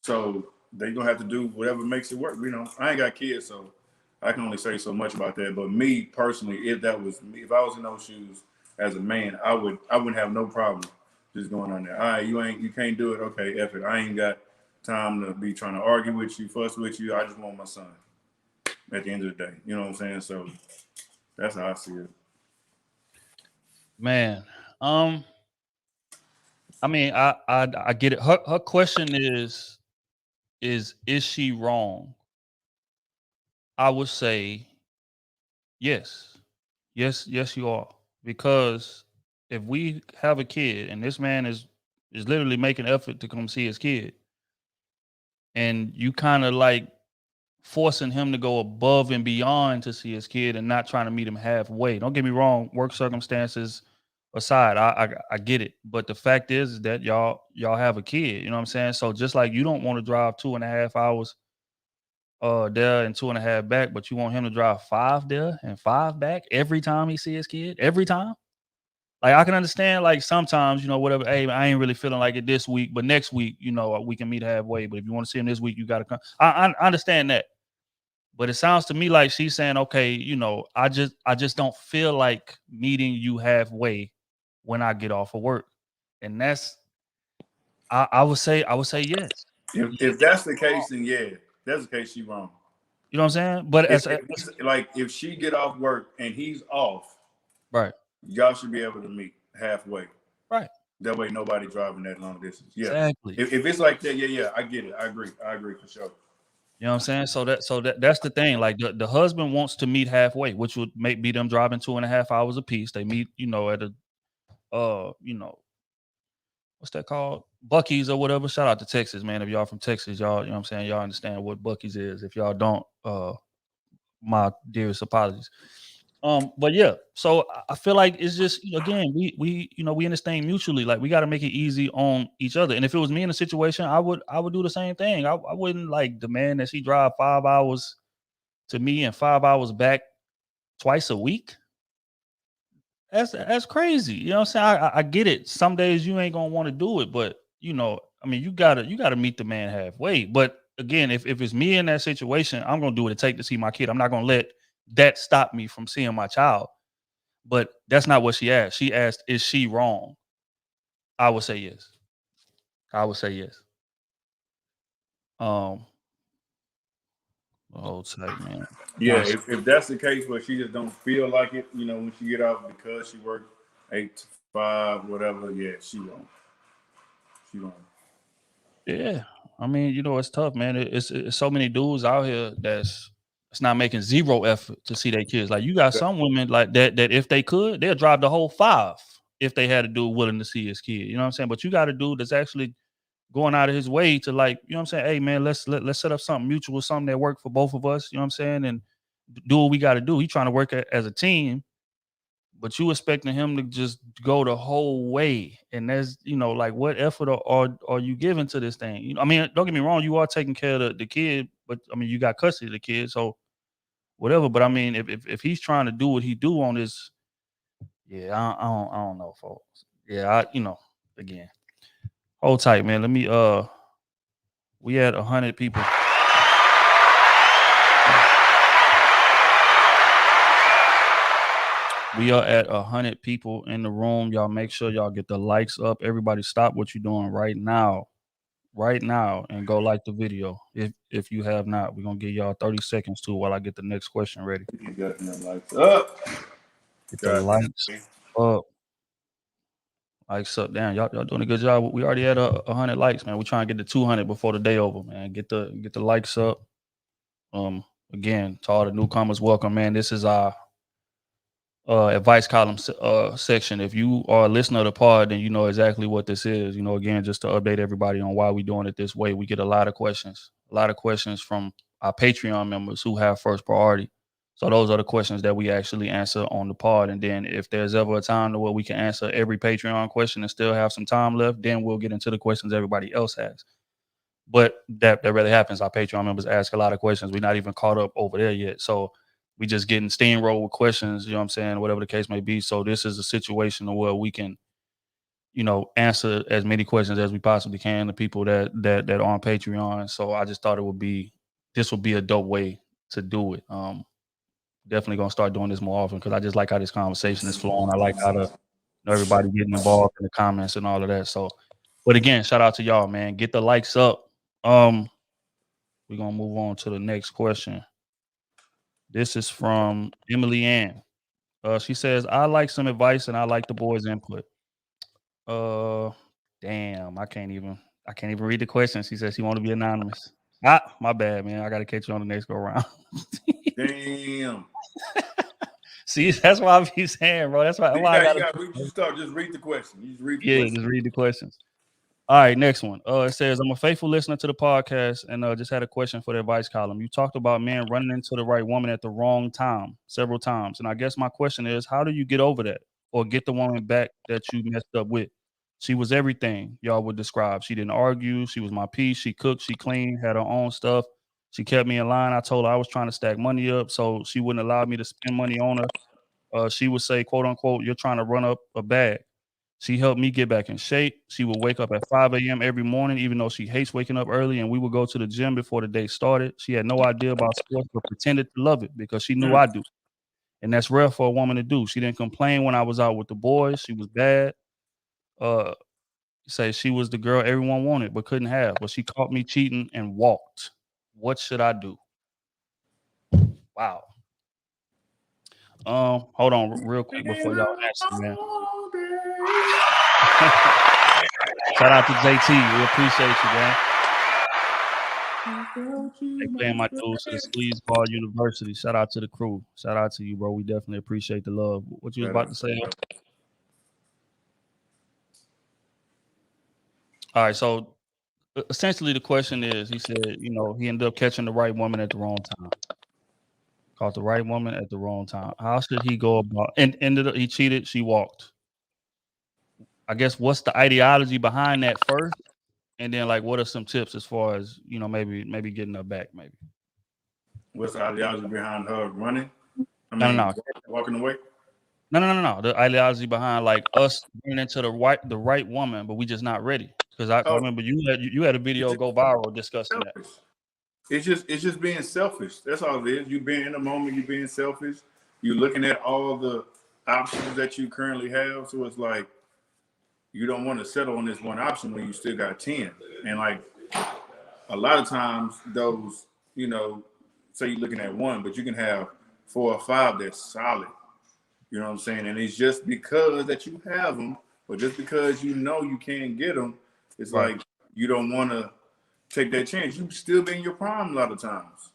So they going to have to do whatever makes it work. You know, I ain't got kids, so I can only say so much about that. But me personally, if I was in those shoes as a man, I wouldn't have no problem just going on there. All right, you can't do it. Okay, F it. I ain't got time to be trying to argue with you, fuss with you. I just want my son at the end of the day. You know what I'm saying? So that's how I see it. Man, I mean, I get it. Her question is she wrong? I would say yes, you are. Because if we have a kid and this man is literally making effort to come see his kid, and you kind of like forcing him to go above and beyond to see his kid and not trying to meet him halfway. Don't get me wrong, work circumstances aside, I get it. But the fact is that y'all have a kid, you know what I'm saying? So just like you don't want to drive 2.5 hours there and 2.5 back, but you want him to drive 5 there and 5 back every time he see his kid, every time. Like I can understand, like sometimes, you know, whatever. Hey, I ain't really feeling like it this week, but next week, you know, we can meet halfway. But if you want to see him this week, you got to come. I understand that, but it sounds to me like she's saying, okay, you know, I just don't feel like meeting you halfway when I get off of work, and that's I would say yes. If that's the case, then yeah, that's the case. She wrong. You know what I'm saying? But if she get off work and he's off, right, y'all should be able to meet halfway. Right. That way, nobody driving that long distance. Yeah. Exactly. If it's like that, yeah, I get it. I agree for sure. You know what I'm saying? So that's the thing. Like the husband wants to meet halfway, which would be them driving 2.5 hours a piece. They meet, you know, at a you know, what's that called? Buc-ee's or whatever. Shout out to Texas, man. If y'all from Texas, y'all, you know what I'm saying, y'all understand what Buc-ee's is. If y'all don't, my dearest apologies. But yeah, so I feel like it's just, again, we you know, we in this thing mutually. Like we got to make it easy on each other. And if it was me in a situation, I would do the same thing. I wouldn't like demand that she drive 5 hours to me and 5 hours back twice a week. That's crazy. You know what I'm saying? I get it. Some days you ain't gonna want to do it, but you know, I mean, you gotta meet the man halfway. But again, if it's me in that situation, I'm gonna do what it take to see my kid. I'm not gonna let that stop me from seeing my child. But that's not what she asked. She asked, is she wrong? I would say yes. Oh, tight, man. Yeah, if that's the case where she just don't feel like it, you know, when she get off because she worked 8 to 5, whatever, yeah, she won't. Yeah, I mean, you know, it's tough, man. It's so many dudes out here that's not making zero effort to see their kids. Like you got some women like that if they could, they'll drive the whole 5 if they had a dude willing to see his kid. You know what I'm saying? But you got a dude that's actually going out of his way to, like, you know what I'm saying? Hey man, let's set up something mutual, something that work for both of us. You know what I'm saying? And do what we got to do. He trying to work as a team, but you expecting him to just go the whole way. And there's, you know, like, what effort are you giving to this thing? You know, I mean, don't get me wrong, you are taking care of the kid, but I mean, you got custody of the kid, so whatever. But I mean, if he's trying to do what he do on this, yeah, I don't know, folks. Yeah, you know, again, hold tight, man. Let me we had 100 people. We are at 100 people in the room. Y'all make sure y'all get the likes up. Everybody stop what you're doing right now, and go like the video. If you have not, we're gonna give y'all 30 seconds too while I get the next question ready. You got the likes up. Get the likes up. Likes up. Damn, y'all doing a good job. We already had 100 likes, man. We're trying to get to 200 before the day over, man. Get the likes up. Again, to all the newcomers, welcome, man. This is our advice column section. If you are a listener to the pod, then you know exactly what this is. You know, again, just to update everybody on why we're doing it this way. We get a lot of questions from our Patreon members who have first priority. So those are the questions that we actually answer on the pod. And then if there's ever a time where we can answer every Patreon question and still have some time left, then we'll get into the questions everybody else has. But that really happens. Our Patreon members ask a lot of questions. We're not even caught up over there yet. So we just getting steamrolled with questions, you know what I'm saying, whatever the case may be. So this is a situation where we can, you know, answer as many questions as we possibly can to people that are on Patreon. So I just thought this would be a dope way to do it. Definitely gonna start doing this more often because I just like how this conversation is flowing. I like how everybody getting involved in the comments and all of that. So, but again, shout out to y'all, man. Get the likes up. We're gonna move on to the next question. This is from Emily Ann. She says, I like some advice and I like the boys' input. Damn, I can't even read the question. She says she want to be anonymous. My bad, man. I gotta catch you on the next go round. Damn. See, that's why I be saying, bro. That's why just read the question. You just read the question. Just read the questions. All right, next one. It says, I'm a faithful listener to the podcast and just had a question for the advice column. You talked about men running into the right woman at the wrong time several times. And I guess my question is, how do you get over that or get the woman back that you messed up with? She was everything y'all would describe. She didn't argue. She was my piece. She cooked. She cleaned, had her own stuff. She kept me in line. I told her I was trying to stack money up, so she wouldn't allow me to spend money on her. She would say, quote unquote, you're trying to run up a bag. She helped me get back in shape. She would wake up at 5 a.m. every morning, even though she hates waking up early, and we would go to the gym before the day started. She had no idea about sports, but pretended to love it because she knew I do. And that's rare for a woman to do. She didn't complain when I was out with the boys. She was bad. Say she was the girl everyone wanted but couldn't have. But she caught me cheating and walked. What should I do? Wow. Hold on real quick before y'all answer, man. Shout out to JT. We appreciate you, man. They playing my dudes to the Sleazeball University. Shout out to the crew. Shout out to you, bro. We definitely appreciate the love. What you was about to say? All right, so essentially the question is, he said, you know, he ended up catching the right woman at the wrong time. Caught the right woman at the wrong time. How should he go about? And ended up, he cheated. She walked. I guess what's the ideology behind that first, and then like what are some tips as far as, you know, maybe getting her back? Maybe. What's the ideology behind her running? No. Walking away. No. The ideology behind like us running into the right woman, but we just not ready. Because I remember you had a video go viral discussing that. It's just being selfish. That's all it is. You being in the moment. You being selfish. You're looking at all the options that you currently have. So it's like you don't want to settle on this one option when you still got 10. And like a lot of times those, you know, say you're looking at one, but you can have 4 or 5 that's solid. You know what I'm saying? And it's just because that you have them, but just because you know you can't get them, it's right. Like you don't want to take that chance. You still be in your prime a lot of times.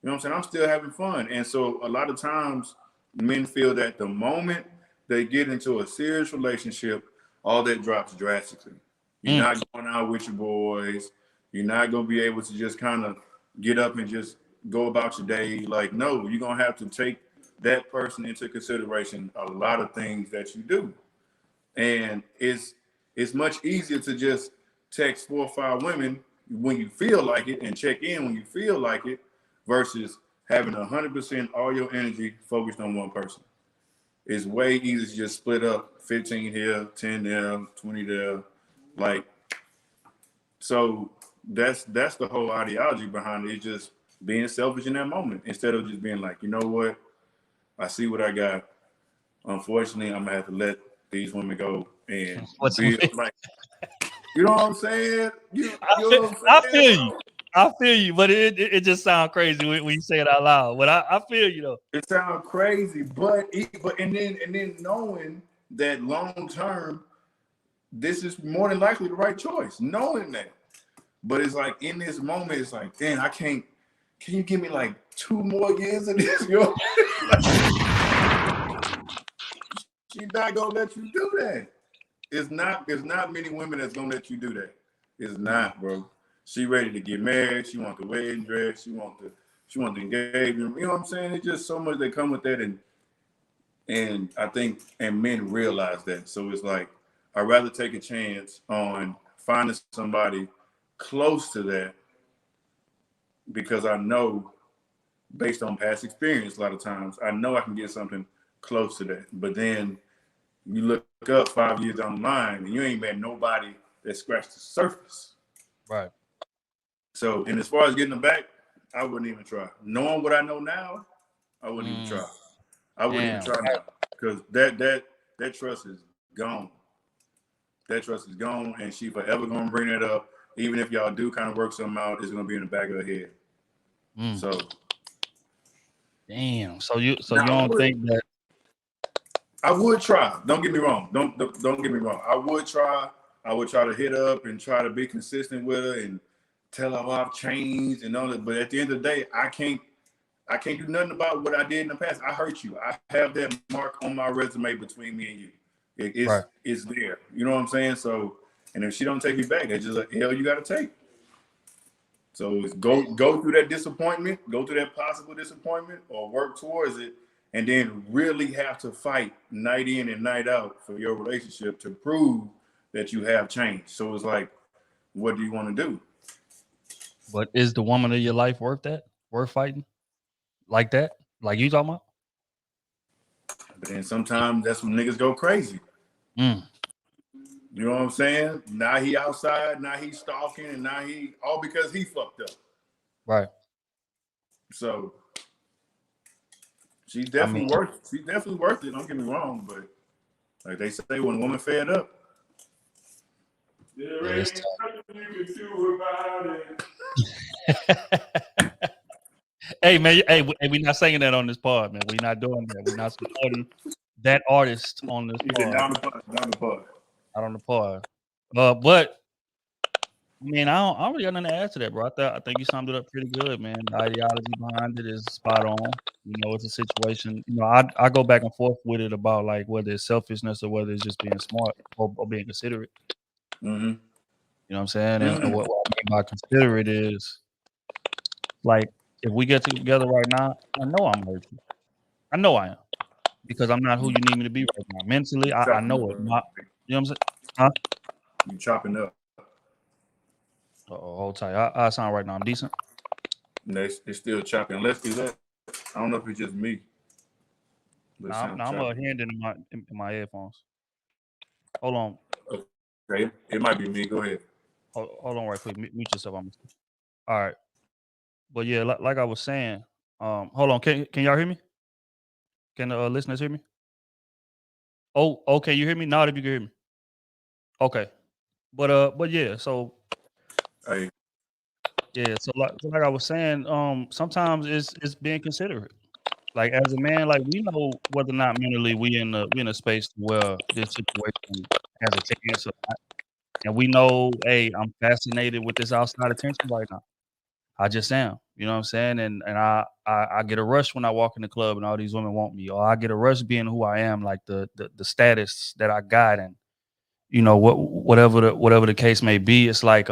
You know what I'm saying? I'm still having fun. And so a lot of times men feel that the moment they get into a serious relationship, all that drops drastically. You're not going out with your boys. You're not going to be able to just kind of get up and just go about your day. Like, no, you're going to have to take that person into consideration a lot of things that you do. And it's much easier to just text 4 or 5 women when you feel like it and check in when you feel like it versus having 100% all your energy focused on one person. It's way easier to just split up 15 here, 10 there, 20 there. Like, so that's the whole ideology behind it. It's just being selfish in that moment instead of just being like, you know what? I see what I got. Unfortunately, I'm gonna have to let these women go and be like, you know what I'm saying? I feel you. I feel you, but it just sounds crazy when you say it out loud. But I feel you though. It sounds crazy, but then knowing that long term, this is more than likely the right choice. Knowing that, but it's like in this moment, it's like, damn, I can't. Can you give me like 2 more years of this? Yo? She's not gonna let you do that. It's not many women that's gonna let you do that. It's not, bro. She ready to get married. She want the wedding dress. She want the engagement. You know what I'm saying? It's just so much that come with that, and I think men realize that. So it's like I'd rather take a chance on finding somebody close to that because I know, based on past experience, a lot of times I know I can get something close to that. But then you look up 5 years down the line and you ain't met nobody that scratched the surface. Right. So, and as far as getting them back, I wouldn't even try. Knowing what I know now, I wouldn't even try. I wouldn't even try now because that trust is gone. That trust is gone, and she forever gonna bring that up. Even if y'all do kind of work something out, it's gonna be in the back of her head. So, damn. So you don't think that? I would try. Don't get me wrong. Don't get me wrong. I would try. I would try to hit up and try to be consistent with her and tell her I've changed and all that. But at the end of the day, I can't do nothing about what I did in the past. I hurt you. I have that mark on my resume between me and you. It's there. You know what I'm saying? So, and if she don't take you back, it's just like hell you got to take. So it's go through that disappointment, go through that possible disappointment, or work towards it, and then really have to fight night in and night out for your relationship to prove that you have changed. So it's like, what do you want to do? But is the woman of your life worth that? Worth fighting? Like that? Like you talking about? But then sometimes that's when niggas go crazy. You know what I'm saying? Now he outside, now he's stalking, and now he all because he fucked up. Right. So she's definitely worth it. Don't get me wrong, but like they say, when a woman fed up, there ain't nothing you can do about it. Hey man, we're not saying that on this pod, man. We're not doing that. We're not supporting that artist on this pod. Not on the pod. But I mean, I don't really got nothing to add to that, bro. I think you summed it up pretty good, man. The ideology behind it is spot on. You know, it's a situation. You know, I go back and forth with it about like whether it's selfishness or whether it's just being smart or being considerate. You know what I'm saying? And what I mean by considerate is like if we get together right now, I know I'm hurt you. I know I am because I'm not who you need me to be right now. Mentally, I know it. You know what I'm saying? Huh? You chopping up. Hold tight. I sound right now. I'm decent. It's still chopping. Unless it's that. I don't know if it's just me. I'm hand in my headphones. Hold on. Okay. It might be me. Go ahead. Hold on right quick. Mute yourself. All right. But yeah, like I was saying, hold on. Can y'all hear me? Can the listeners hear me? Oh, okay. You hear me? Not if you can hear me. Okay. But yeah, so hey. Yeah, so like I was saying, sometimes it's being considerate. Like as a man, like we know whether or not mentally we in a space where this situation has a chance or not. And we know, hey, I'm fascinated with this outside attention right now. I just am. You know what I'm saying? And I get a rush when I walk in the club and all these women want me, or I get a rush being who I am, like the status that I got, and you know whatever the case may be. It's like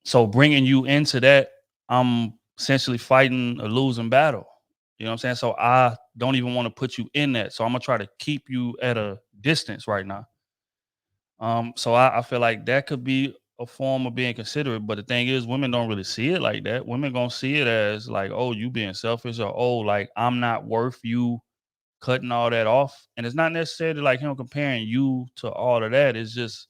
so bringing you into that, I'm essentially fighting a losing battle. You know what I'm saying? So I don't even want to put you in that. So I'm gonna try to keep you at a distance right now. So I feel like that could be a form of being considerate. But the thing is, women don't really see it like that. Women gonna see it as like, oh, you being selfish, or oh, like I'm not worth you cutting all that off. And it's not necessarily like him comparing you to all of that. It's just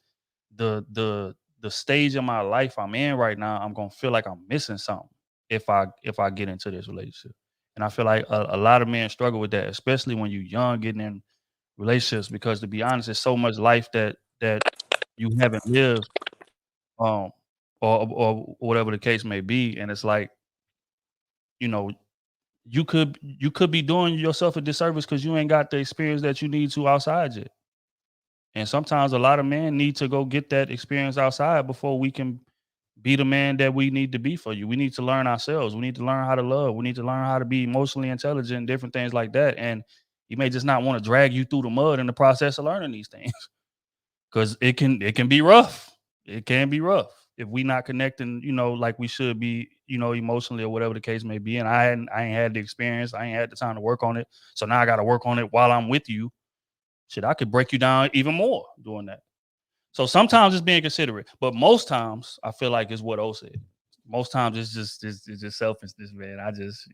the stage of my life I'm in right now. I'm gonna feel like I'm missing something if I get into this relationship. And I feel like a lot of men struggle with that, especially when you're young, getting in relationships, because to be honest, there's so much life that you haven't lived, um, or whatever the case may be. And it's like, you know, you could be doing yourself a disservice because you ain't got the experience that you need to outside yet. And sometimes a lot of men need to go get that experience outside before we can be the man that we need to be for you. We need to learn ourselves. We need to learn how to love. We need to learn how to be emotionally intelligent, different things like that. And he may just not want to drag you through the mud in the process of learning these things, because it can be rough. It can be rough if we not connecting, like we should be, emotionally, or whatever the case may be. And I ain't had the experience. I ain't had the time to work on it. So now I got to work on it while I'm with you. Shit, I could break you down even more doing that. So sometimes it's being considerate, but most times I feel like it's what O said. Most times it's just selfishness, man. I just,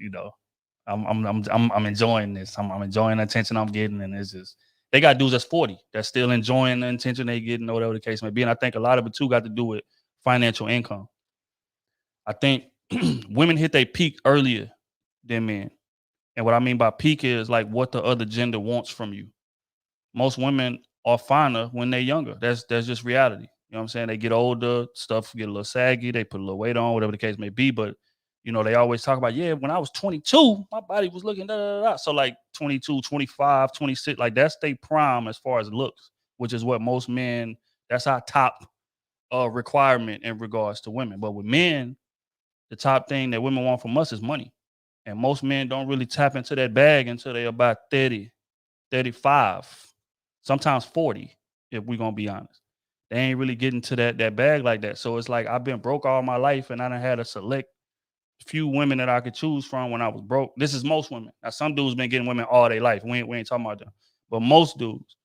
I'm enjoying this. I'm enjoying the attention I'm getting, and it's just they got dudes that's 40 that's still enjoying the attention they getting, or whatever the case may be. And I think a lot of it too got to do with financial income. I think women hit their peak earlier than men, and what I mean by peak is like what the other gender wants from you. Most women are finer when they're younger. That's just reality. You know what I'm saying? They get older, stuff get a little saggy, they put a little weight on, whatever the case may be. But they always talk about, yeah, when I was 22, my body was looking da da da. So like 22, 25, 26, like that's their prime as far as looks, which is what most men, that's our top requirement in regards to women. But with men, the top thing that women want from us is money. And most men don't really tap into that bag until they're about 30, 35, sometimes 40, if we're gonna be honest. They ain't really getting to that bag like that. So it's like I've been broke all my life, and I done had a select few women that I could choose from when I was broke. This is most women. Now some dudes been getting women all their life. We ain't talking about them. But most dudes,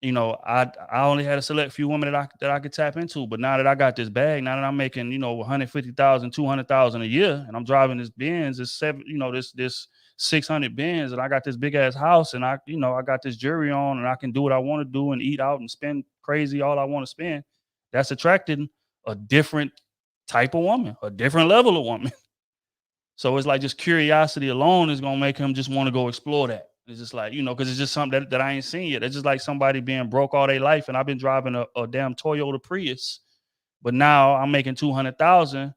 I only had a select few women that I could tap into. But now that I got this bag, now that I'm making, 150,000, 200,000 a year, and I'm driving this Benz, this 600 Benz, and I got this big ass house, and I got this jewelry on, and I can do what I want to do and eat out and spend crazy all I want to spend. That's attracting a different type of woman, a different level of woman. So it's like just curiosity alone is gonna make him just want to go explore that. It's just like, because it's just something that I ain't seen yet. It's just like somebody being broke all their life, and I've been driving a damn Toyota Prius, but now I'm making 200,000.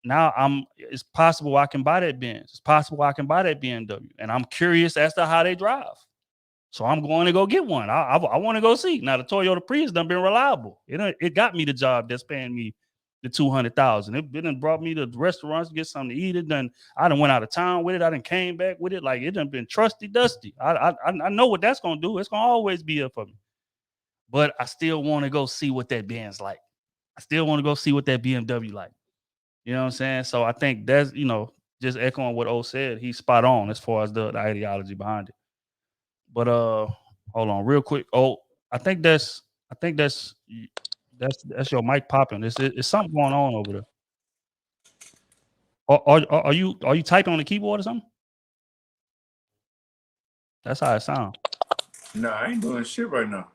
Now it's possible I can buy that Benz. It's possible I can buy that BMW, and I'm curious as to how they drive. So I'm going to go get one. I want to go see. Now the Toyota Prius done been reliable. It got me the job that's paying me the 200,000. It done brought me to restaurants to get something to eat. I done went out of town with it. I done came back with it. Like it done been trusty dusty. I know what that's gonna do. It's gonna always be up for me. But I still want to go see what that Benz like. I still want to go see what that BMW like. You know what I'm saying? So I think that's, just echoing what O said, he's spot on as far as the ideology behind it. But hold on real quick. Oh, I think that's your mic popping. It's something going on over there. Are you typing on the keyboard or something? That's how it sounds. Nah, I ain't doing shit right now.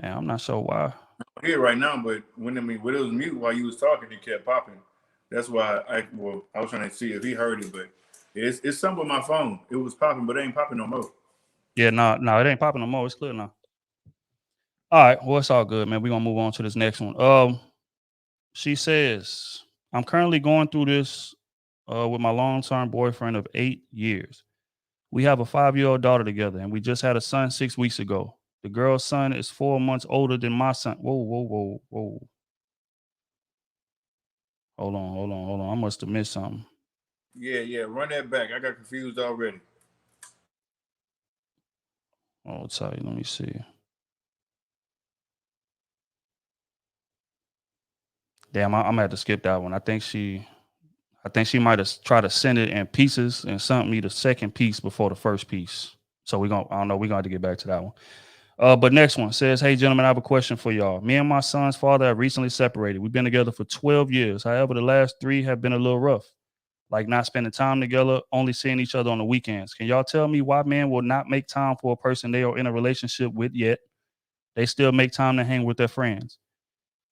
Yeah, I'm not sure why. I'm here right now, but when it was mute while you was talking, it kept popping. That's why I was trying to see if he heard it, but it's something with my phone. It was popping, but it ain't popping no more. Yeah, no, it ain't popping no more. It's clear now. All right, well, it's all good, man. We're gonna move on to this next one. She says, I'm currently going through this with my long-term boyfriend of 8 years. We have a 5-year-old daughter together, and we just had a son 6 weeks ago. The girl's son is 4 months older than my son. Whoa. Hold on. I must have missed something. Yeah. Run that back. I got confused already. Oh, I'll tell you. Let me see. Damn, I'm gonna have to skip that one. I think she might have tried to send it in pieces and sent me the second piece before the first piece. So I don't know. We're gonna have to get back to that one. But next one says, "Hey gentlemen, I have a question for y'all. Me and my son's father have recently separated. We've been together for 12 years. However, the last 3 have been a little rough. Like not spending time together, only seeing each other on the weekends. Can y'all tell me why men will not make time for a person they are in a relationship with yet? They still make time to hang with their friends.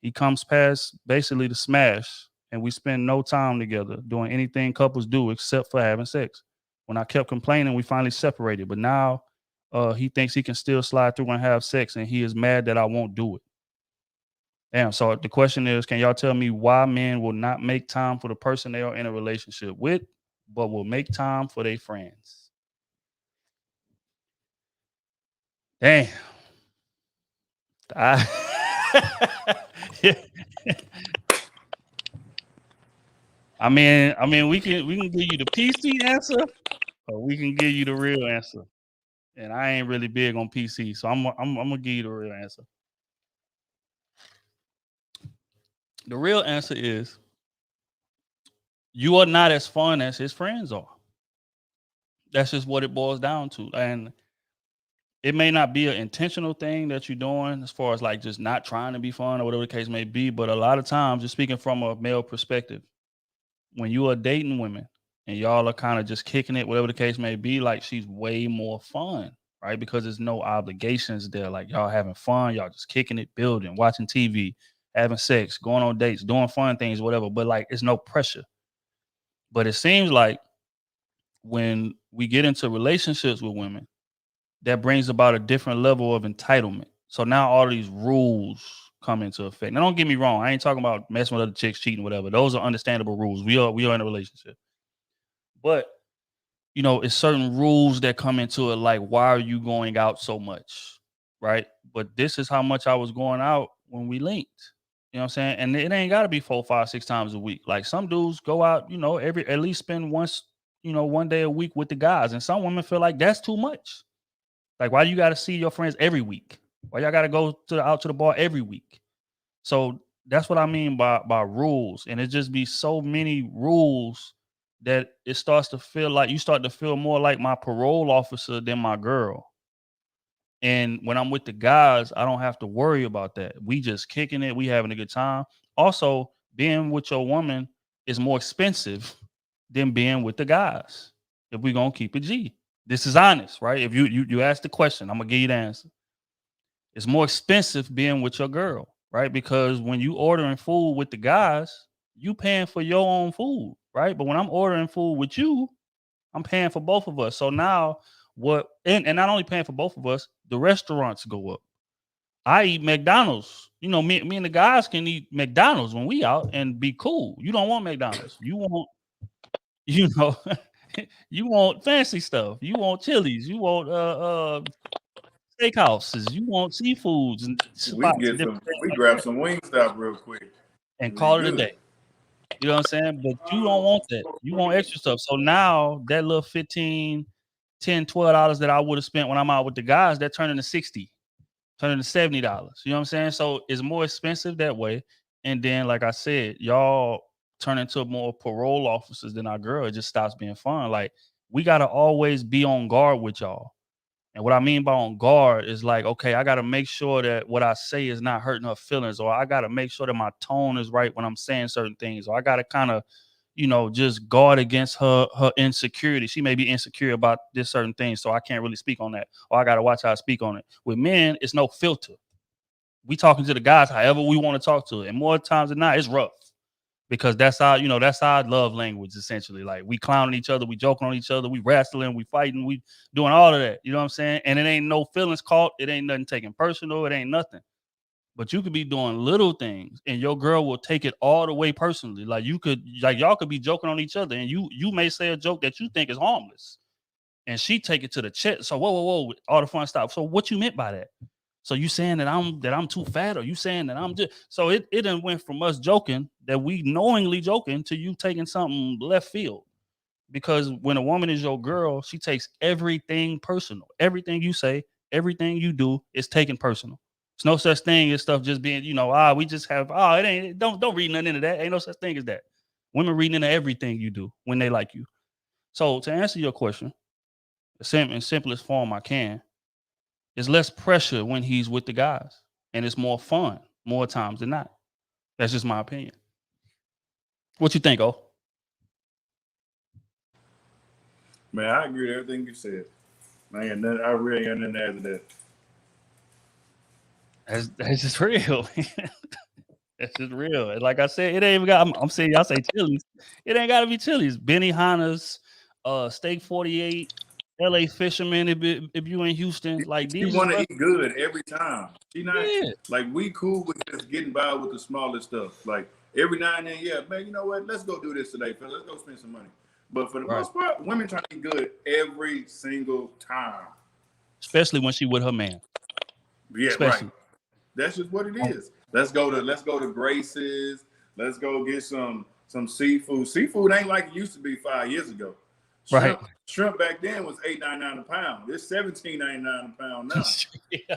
He comes past basically to smash, and we spend no time together doing anything couples do except for having sex. When I kept complaining, we finally separated. But now he thinks he can still slide through and have sex, and he is mad that I won't do it. Damn. So the question is, can y'all tell me why men will not make time for the person they are in a relationship with, but will make time for their friends? Damn. I mean, we can give you the PC answer, or we can give you the real answer. And I ain't really big on PC, so I'm gonna give you the real answer. The real answer is you are not as fun as his friends are. That's just what it boils down to. And it may not be an intentional thing that you're doing as far as like just not trying to be fun or whatever the case may be. But a lot of times, just speaking from a male perspective, when you are dating women and y'all are kind of just kicking it, whatever the case may be, like she's way more fun, right? Because there's no obligations there. Like y'all having fun, y'all just kicking it, building, watching TV, having sex, going on dates, doing fun things, whatever. But like it's no pressure. But it seems like when we get into relationships with women, that brings about a different level of entitlement. So now all these rules come into effect. Now, don't get me wrong. I ain't talking about messing with other chicks, cheating, whatever. Those are understandable rules. We are in a relationship. But, you know, it's certain rules that come into it, like, why are you going out so much? Right. But this is how much I was going out when we linked. You know what I'm saying? And it ain't got to be 4, 5, 6 times a week. Like some dudes go out, you know, at least spend one day a week with the guys. And some women feel like that's too much. Like, why do you got to see your friends every week? Why y'all got to go out to the bar every week? So that's what I mean by rules. And it just be so many rules that it starts to feel like you start to feel more like my parole officer than my girl. And when I'm with the guys, I don't have to worry about that. We just kicking it. We having a good time. Also, being with your woman is more expensive than being with the guys. If we gonna keep it G. This is honest, right? If you ask the question, I'm gonna give you the answer. It's more expensive being with your girl, right? Because when you ordering food with the guys, you paying for your own food, right? But when I'm ordering food with you, I'm paying for both of us. So now and not only paying for both of us, the restaurants go up. I eat McDonald's. You know, me and the guys can eat McDonald's when we out and be cool. You don't want McDonald's. You want, you know, you want fancy stuff. You want Chili's. You want steakhouses. You want seafoods and We spots and get different some. things We like grab that some Wingstop real quick. and We call it a good. day. You know what I'm saying? But you don't want that. You want extra stuff. So now that little $15, $10, $12 that I would have spent when I'm out with the guys, that turned into $60, turning into $70. You know what I'm saying? So it's more expensive that way. And then, like I said, y'all turn into more parole officers than our girl. It just stops being fun. Like we gotta always be on guard with y'all. And what I mean by on guard is like, okay, I got to make sure that what I say is not hurting her feelings, or I got to make sure that my tone is right when I'm saying certain things, or I got to kind of, just guard against her insecurity. She may be insecure about this certain thing, so I can't really speak on that, or I got to watch how I speak on it. With men, it's no filter. We talking to the guys however we want to talk to it, and more times than not, it's rough. Because that's our love language, essentially. Like we clowning each other, we joking on each other, we wrestling, we fighting, we doing all of that. You know what I'm saying? And it ain't no feelings caught. It ain't nothing taken personal. It ain't nothing. But you could be doing little things and your girl will take it all the way personally. Like y'all could be joking on each other and you may say a joke that you think is harmless. And she take it to the chest. So whoa, all the fun stuff. So what you meant by that? So you saying that I'm too fat, or you saying that I'm just so it done went from us joking that we knowingly joking to you taking something left field. Because when a woman is your girl, she takes everything personal. Everything you say, everything you do is taken personal. There's no such thing as stuff just being, we just have, it ain't, don't read nothing into that. Ain't no such thing as that. Women reading into everything you do when they like you. So to answer your question, in simplest form I can, it's less pressure when he's with the guys, and it's more fun more times than not. That's just my opinion. What you think, O? Man, I agree with everything you said. Man, I really ain't nothing to add to that. That's just real. That's just real. And like I said, it ain't even got. I'm saying y'all say Chili's. It ain't got to be Chili's. Benny Hanna's, Steak 48, LA Fisherman. If you in Houston, like She these. want to eat good every time. She not Yeah. like we cool with just getting by with the smallest stuff. Like every now and then, yeah, man. You know what? Let's go do this today, fellas. Let's go spend some money. But for the most part, women trying to eat good every single time. Especially when she with her man. Yeah, especially. Right. That's just what it is. Let's go to Grace's. Let's go get some seafood. Seafood ain't like it used to be 5 years ago. Shrimp back then was $8.99 a pound. It's $17.99 a pound now. Yeah.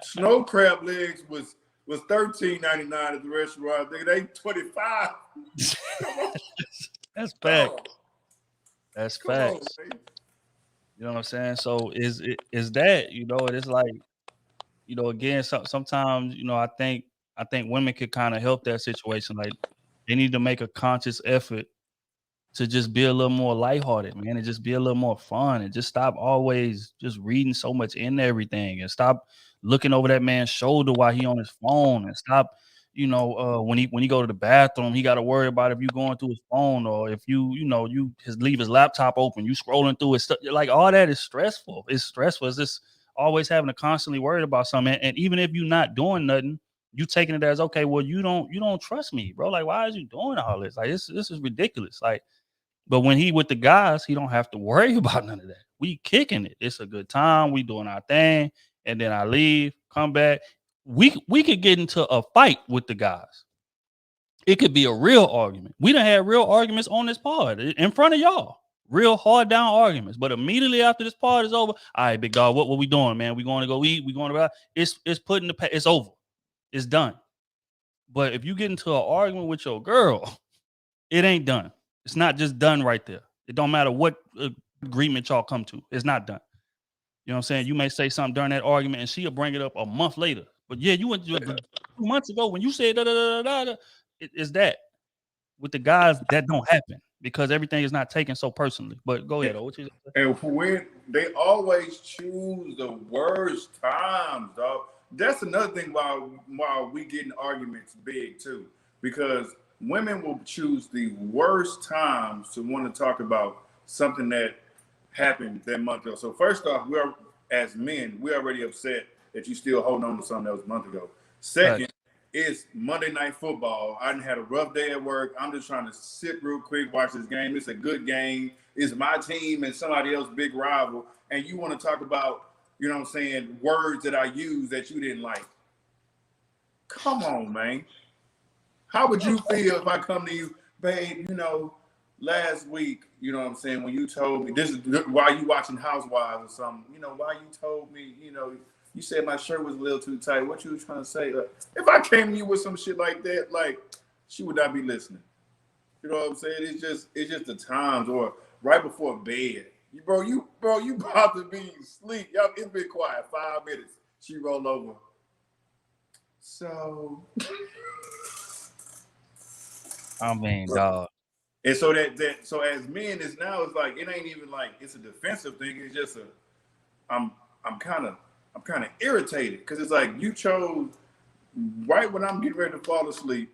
Snow crab legs was $13.99 at the restaurant. They $25. That's facts. That's facts. You know what I'm saying? So is that, it is like, again, sometimes, I think women could kind of help that situation. Like they need to make a conscious effort to just be a little more lighthearted, man, and just be a little more fun, and just stop always just reading so much into everything, and stop looking over that man's shoulder while he on his phone, and stop, when he go to the bathroom, he got to worry about if you going through his phone, or if you leave his laptop open, you scrolling through his stuff. Like all that is stressful. It's stressful. It's just always having to constantly worry about something. And even if you're not doing nothing, you taking it as, okay, well, you don't trust me, bro. Like, why is you doing all this? Like, this is ridiculous. Like, but when he with the guys, he don't have to worry about none of that. We kicking it. It's a good time. We doing our thing. And then I leave, come back. We could get into a fight with the guys. It could be a real argument. We done had real arguments on this pod in front of y'all. Real hard down arguments. But immediately after this pod is over, all right, big dog, what we doing, man? We going to go eat. We going to it's it's over. It's done. But if you get into an argument with your girl, it ain't done. It's not just done right there. It don't matter what agreement y'all come to. It's not done. You know what I'm saying? You may say something during that argument and she'll bring it up a month later. But yeah, you went 2 months ago when you said da da da da da. It's that. With the guys, that don't happen because everything is not taken so personally. But go ahead. And when they always choose the worst times, dog. That's another thing why we get in arguments big too. Because women will choose the worst times to want to talk about something that happened that month ago. So first off, as men, we're already upset that you still holding on to something that was a month ago. Second, it's Monday Night Football. I done had a rough day at work. I'm just trying to sit real quick, watch this game. It's a good game. It's my team and somebody else's big rival. And you want to talk about, you know what I'm saying, words that I use that you didn't like. Come on, man. How would you feel if I come to you, babe, last week, you know what I'm saying, when you told me, this is while you watching Housewives or something, why you told me, you said my shirt was a little too tight. What you was trying to say? If I came to you with some shit like that, like, she would not be listening. You know what I'm saying? It's just the times, or right before bed. You about to be asleep. Y'all, it's been quiet 5 minutes. She roll over. So I mean, dog. And so so as men, it's like it ain't even like it's a defensive thing. It's just I'm kind of irritated because it's like you chose right when I'm getting ready to fall asleep.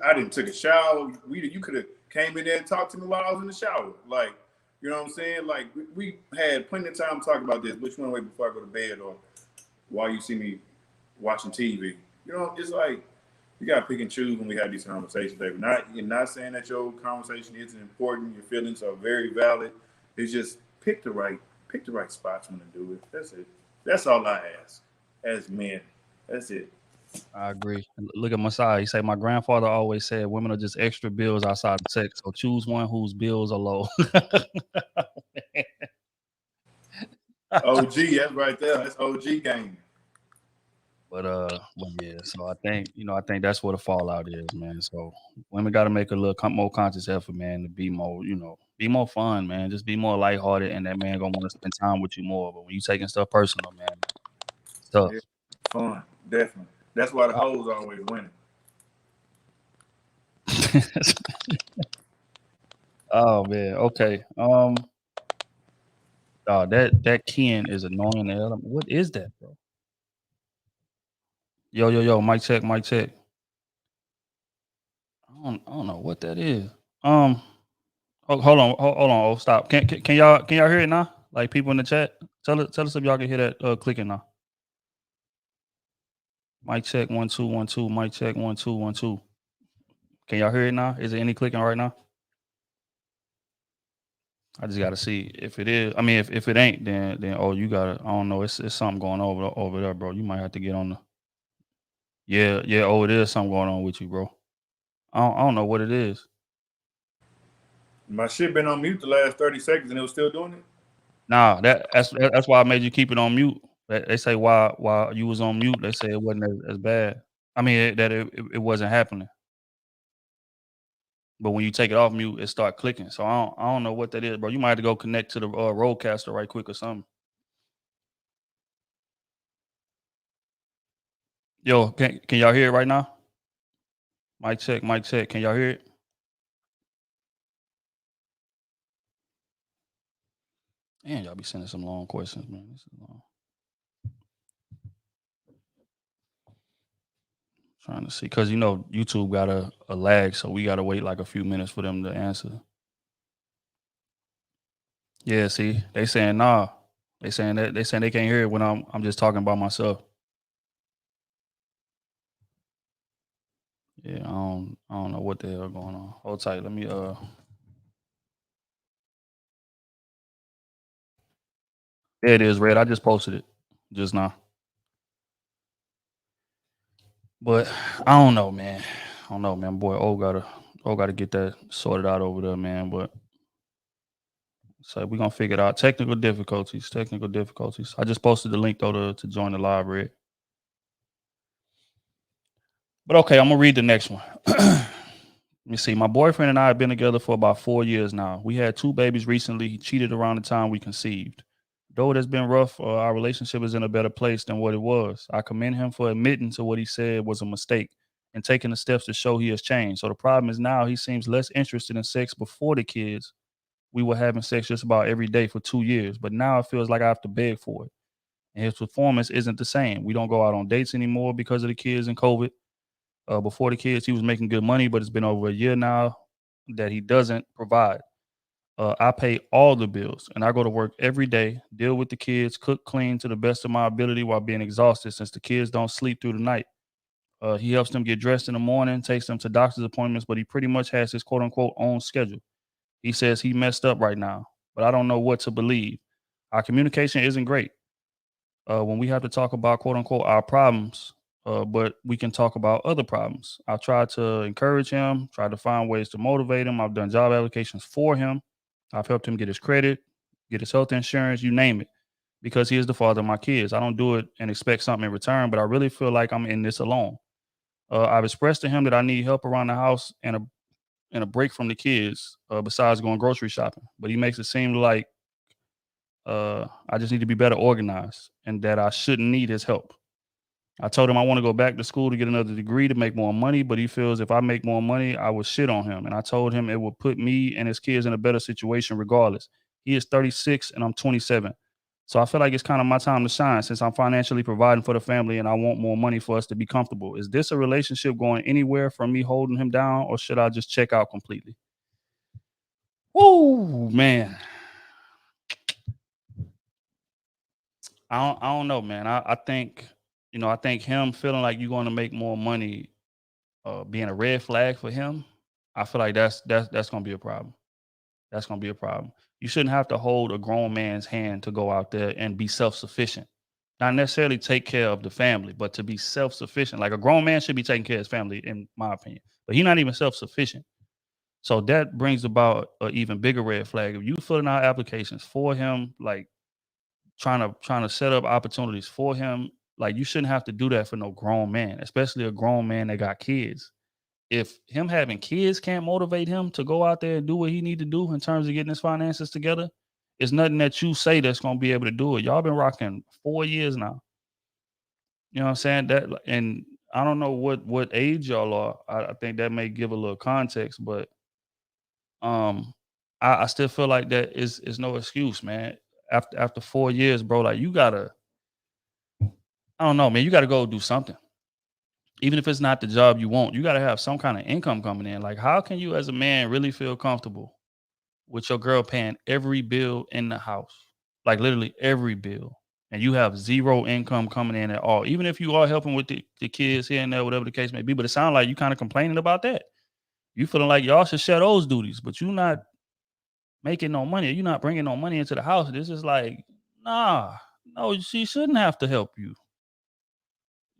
I didn't take a shower. You could have came in there and talked to me while I was in the shower. Like, you know what I'm saying? Like we had plenty of time to talk about this. Which one way before I go to bed or while you see me watching TV. It's like you gotta pick and choose when we have these conversations, baby. You're not saying that your conversation isn't important. Your feelings are very valid. It's just pick the right spots when to do it. That's it. That's all I ask. as men. That's it. I agree. Look at Messiah. He say my grandfather always said women are just extra bills outside of sex. So choose one whose bills are low. OG, that's right there. That's OG game. But yeah. So I think that's what the fallout is, man. So women got to make a little more conscious effort, man, to be more, be more fun, man. Just be more lighthearted, and that man gonna want to spend time with you more. But when you taking stuff personal, man, it's tough. Yeah, fun, definitely. That's why the hoes always winning. Oh man. Okay. That Ken is annoying. What is that, bro? Yo. Mic check. Mic check. I don't know what that is. Hold on. Hold on. Oh, stop. Can y'all hear it now? Like people in the chat, tell us if y'all can hear that clicking now. Mic check 1 2 1 2. Mic check 1 2 1 2. Can y'all hear it now? Is there any clicking right now? I just gotta see if it is. I mean, if it ain't, then you gotta. I don't know. It's something going over there, bro. You might have to get on the. Yeah. Oh, it is something going on with you, bro. I don't know what it is. My shit been on mute the last 30 seconds and it was still doing it. Nah, that's why I made you keep it on mute. They say while you was on mute, they say it wasn't as bad. I mean that it wasn't happening. But when you take it off mute, it start clicking. So I don't know what that is, bro. You might have to go connect to the roadcaster right quick or something. Yo, can y'all hear it right now? Mic check, mic check. Can y'all hear it? Man, y'all be sending some long questions, man. This is long. Trying to see, because YouTube got a lag, so we gotta wait like a few minutes for them to answer. Yeah, see, they saying nah. They saying they can't hear it when I'm just talking by myself. Yeah, I don't know what the hell going on. Hold tight. Let me There it is, Red. I just posted it just now. But I don't know, man. Boy, gotta get that sorted out over there, man. But so we're gonna figure it out. Technical difficulties. I just posted the link though to join the live, Red. But okay, I'm gonna read the next one. Let me see. My boyfriend and I have been together for about 4 years now. We had 2 babies recently. He cheated around the time we conceived. Though it has been rough, our relationship is in a better place than what it was. I commend him for admitting to what he said was a mistake and taking the steps to show he has changed. So the problem is now he seems less interested in sex. Before the kids, we were having sex just about every day for 2 years, but now it feels like I have to beg for it. And his performance isn't the same. We don't go out on dates anymore because of the kids and COVID. Before the kids, he was making good money, but it's been over a year now that he doesn't provide. I pay all the bills and I go to work every day, deal with the kids, cook, clean to the best of my ability while being exhausted since the kids don't sleep through the night. He helps them get dressed in the morning, takes them to doctor's appointments, but he pretty much has his quote unquote own schedule. He says he messed up right now, but I don't know what to believe. Our communication isn't great. When we have to talk about quote unquote our problems, but we can talk about other problems. I try to encourage him, try to find ways to motivate him. I've done job applications for him. I've helped him get his credit, get his health insurance, you name it, because he is the father of my kids. I don't do it and expect something in return, but I really feel like I'm in this alone. I've expressed to him that I need help around the house and a break from the kids, besides going grocery shopping. But he makes it seem like I just need to be better organized and that I shouldn't need his help. I told him I want to go back to school to get another degree to make more money, but he feels if I make more money, I will shit on him. And I told him it will put me and his kids in a better situation regardless. He is 36 and I'm 27. So I feel like it's kind of my time to shine since I'm financially providing for the family and I want more money for us to be comfortable. Is this a relationship going anywhere from me holding him down, or should I just check out completely? Woo, man. I don't know, man. I think, I think him feeling like you're going to make more money, being a red flag for him. I feel like that's going to be a problem. That's going to be a problem. You shouldn't have to hold a grown man's hand to go out there and be self sufficient. Not necessarily take care of the family, but to be self-sufficient. Like a grown man should be taking care of his family, in my opinion. But he's not even self-sufficient. So that brings about an even bigger red flag. If you filling out applications for him, like trying to set up opportunities for him, like you shouldn't have to do that for no grown man, especially a grown man that got kids. If him having kids can't motivate him to go out there and do what he need to do in terms of getting his finances together, it's nothing that you say that's gonna be able to do it. Y'all been rocking 4 years now. You know what I'm saying? That, and I don't know what age y'all are. I think that may give a little context, but I still feel like that is no excuse, man. After 4 years, bro, like you gotta, I don't know, man, you gotta go do something. Even if it's not the job you want, you gotta have some kind of income coming in. Like, how can you as a man really feel comfortable with your girl paying every bill in the house? Like literally every bill. And you have zero income coming in at all. Even if you are helping with the kids here and there, whatever the case may be. But it sounds like you kind of complaining about that. You feeling like y'all should share those duties, but you not making no money. You're not bringing no money into the house. This is like, nah, no, she shouldn't have to help you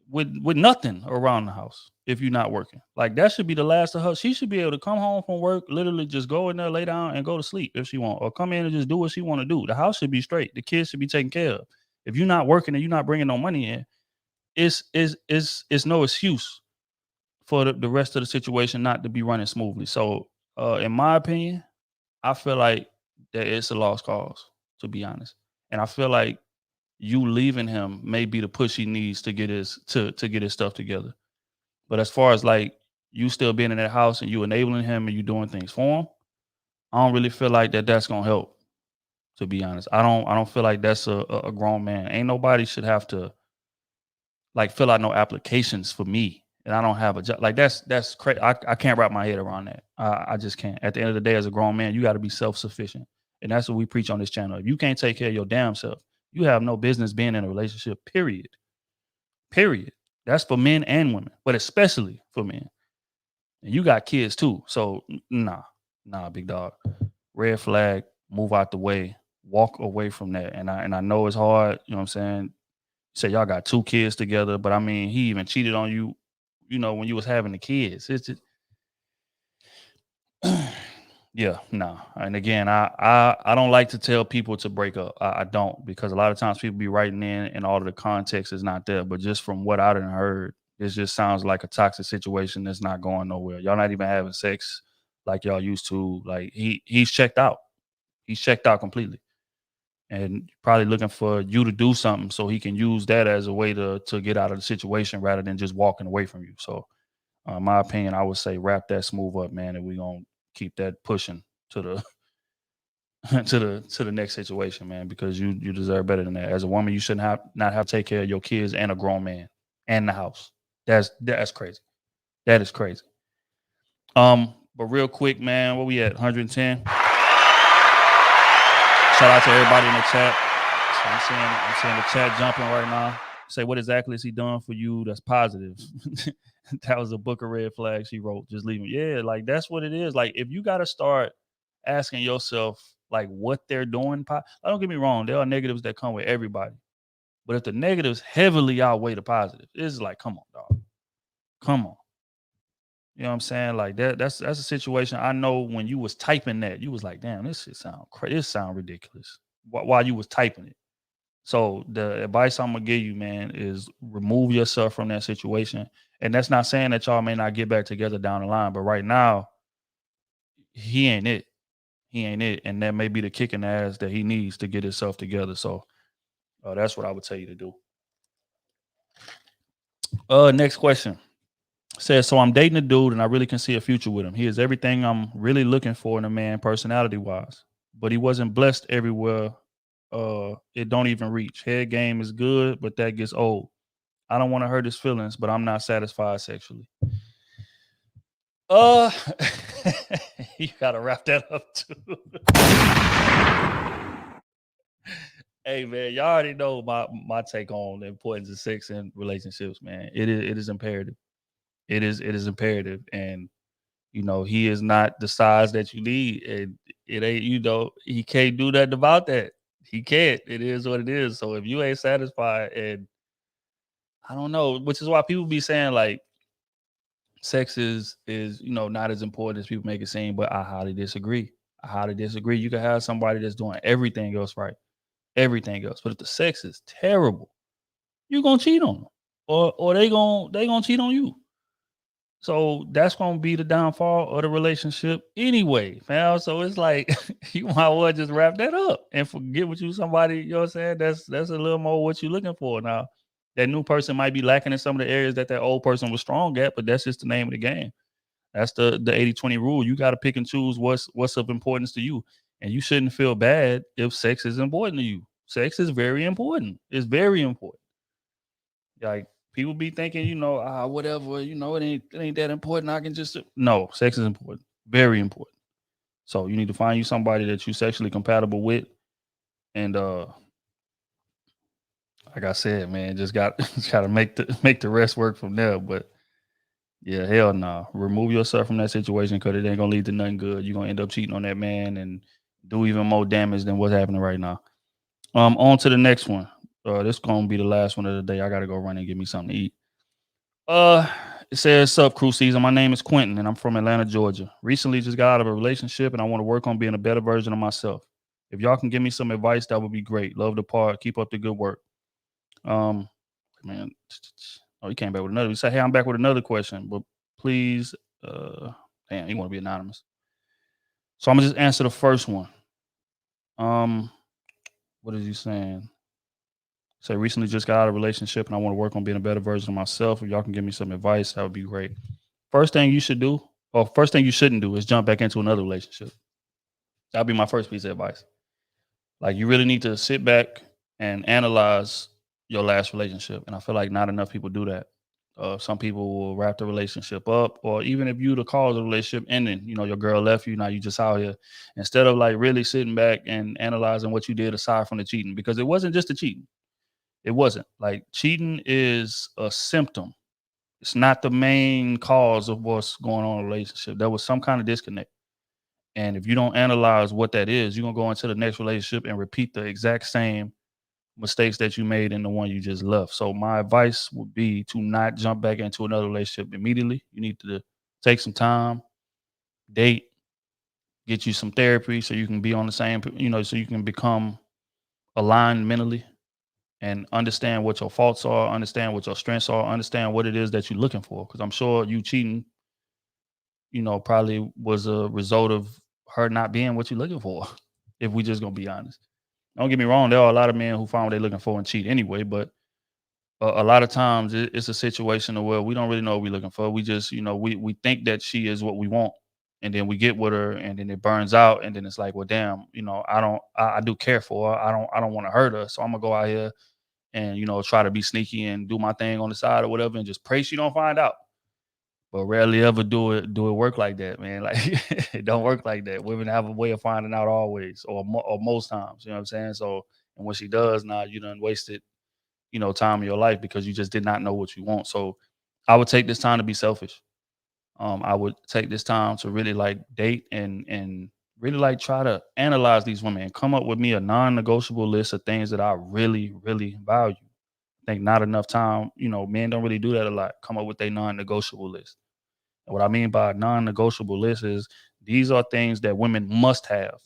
with nothing around the house if you're not working. Like that should be the last of her. She should be able to come home from work, literally just go in there, lay down, and go to sleep if she want, or come in and just do what she want to do. The house should be straight. The kids should be taken care of. If you're not working and you're not bringing no money in, it's no excuse for the rest of the situation not to be running smoothly. So, in my opinion, I feel like that it's a lost cause, to be honest. And I feel like you leaving him may be the push he needs to get his to get his stuff together. But as far as like you still being in that house and you enabling him and you doing things for him, I don't really feel like that's gonna help. To be honest, I don't feel like that's a grown man. Ain't nobody should have to like fill out no applications for me, and I don't have a job. Like that's crazy. I can't wrap my head around that. I just can't. At the end of the day, as a grown man, you got to be self sufficient, and that's what we preach on this channel. If you can't take care of your damn self, you have no business being in a relationship. Period. Period. That's for men and women, but especially for men. And you got kids too, so nah, big dog. Red flag. Move out the way. Walk away from that. And I know it's hard. You know what I'm saying? Say y'all got 2 kids together, but I mean, he even cheated on you, you know, when you was having the kids. It's just, yeah, no. And again, I don't like to tell people to break up. I don't, because a lot of times people be writing in and all of the context is not there. But just from what I done heard, it just sounds like a toxic situation that's not going nowhere. Y'all not even having sex like y'all used to. Like he's checked out. He's checked out completely. And probably looking for you to do something so he can use that as a way to get out of the situation rather than just walking away from you. So, my opinion, I would say wrap that smooth up, man, and we're gonna keep that pushing to the to the next situation, man, because you deserve better than that. As a woman, you shouldn't not have to take care of your kids and a grown man and the house. That's crazy. That is crazy. But real quick, man, what we at? 110. Shout out to everybody in the chat. So I'm seeing the chat jumping right now. Say, what exactly is he doing for you that's positive? That was a book of red flags she wrote. Just leaving. Yeah, like that's what it is. Like if you got to start asking yourself like what they're doing. Don't get me wrong. There are negatives that come with everybody. But if the negatives heavily outweigh the positive, it's like, come on, dog. Come on. You know what I'm saying? Like that's a situation. I know when you was typing that, you was like, damn, this shit sound crazy. This sound ridiculous. While you was typing it. So the advice I'm gonna give you, man, is remove yourself from that situation. And that's not saying that y'all may not get back together down the line, but right now, he ain't it. He ain't it. And that may be the kick in the ass that he needs to get himself together. So that's what I would tell you to do. Next question. Says, so I'm dating a dude and I really can see a future with him. He is everything I'm really looking for in a man personality wise, but he wasn't blessed everywhere. It don't even reach. Head game is good, but that gets old. I don't want to hurt his feelings, but I'm not satisfied sexually. You gotta wrap that up too. Hey man, y'all already know my take on the importance of sex in relationships, man. It is imperative. It is imperative, and you know he is not the size that you need, and it ain't. You know he can't do nothing about that. He can't. It is what it is. So if you ain't satisfied, and I don't know, which is why people be saying like sex is not as important as people make it seem. But I highly disagree. I highly disagree. You can have somebody that's doing everything else right, everything else, but if the sex is terrible, you're gonna cheat on them, or they gonna cheat on you. So that's gonna be the downfall of the relationship anyway, fam. So it's like you might well just wrap that up and forget what you somebody, you know what I'm saying? That's a little more what you're looking for. Now, that new person might be lacking in some of the areas that old person was strong at, but that's just the name of the game. That's the 80-20 rule. You gotta pick and choose what's of importance to you. And you shouldn't feel bad if sex is important to you. Sex is very important. It's very important. Like people be thinking, whatever, it ain't that important. I can just no, sex is important, very important. So you need to find you somebody that you sexually compatible with, and like I said, man, just got to make the rest work from there. But yeah, hell no, remove yourself from that situation because it ain't gonna lead to nothing good. You're gonna end up cheating on that man and do even more damage than what's happening right now. On to the next one. This gonna be the last one of the day. I gotta go run and get me something to eat. It says, "Sup, Crew Season. My name is Quentin, and I'm from Atlanta, Georgia. Recently, just got out of a relationship, and I want to work on being a better version of myself. If y'all can give me some advice, that would be great. Love the part. Keep up the good work." Man, he came back with another. He said, "Hey, I'm back with another question, but please, damn, he want to be anonymous. So I'm gonna just answer the first one. What is he saying? Say recently just got out of a relationship and I want to work on being a better version of myself. If y'all can give me some advice, that would be great. First thing you should do, or first thing you shouldn't do, is jump back into another relationship. That'll be my first piece of advice. Like you really need to sit back and analyze your last relationship. And I feel like not enough people do that. Some people will wrap the relationship up, or even if you the cause of the relationship ending, your girl left you, now you just out here. Instead of like really sitting back and analyzing what you did aside from the cheating, because it wasn't just the cheating. It wasn't. Like cheating is a symptom. It's not the main cause of what's going on in a relationship. There was some kind of disconnect. And if you don't analyze what that is, you're going to go into the next relationship and repeat the exact same mistakes that you made in the one you just left. So my advice would be to not jump back into another relationship immediately. You need to take some time, date, get you some therapy so you can be on the same, so you can become aligned mentally and understand what your faults are, understand what your strengths are, understand what it is that you're looking for. Because I'm sure you cheating, probably was a result of her not being what you're looking for, if we just gonna be honest. Don't get me wrong, there are a lot of men who find what they're looking for and cheat anyway, but a lot of times it's a situation where we don't really know what we're looking for. We just, we think that she is what we want, and then we get with her, and then it burns out, and then it's like, well, damn, I do care for her. I don't want to hurt her, so I'm gonna go out here and try to be sneaky and do my thing on the side or whatever, and just pray she don't find out. But rarely ever do it work like that, man. Like it don't work like that. Women have a way of finding out always, or most times. You know what I'm saying? So, and when she does, now you done wasted time of your life because you just did not know what you want. So I would take this time to be selfish. I would take this time to really like date and really like try to analyze these women and come up with me a non-negotiable list of things that I really, really value. I think not enough time, men don't really do that a lot. Come up with a non-negotiable list. And what I mean by non-negotiable list is these are things that women must have,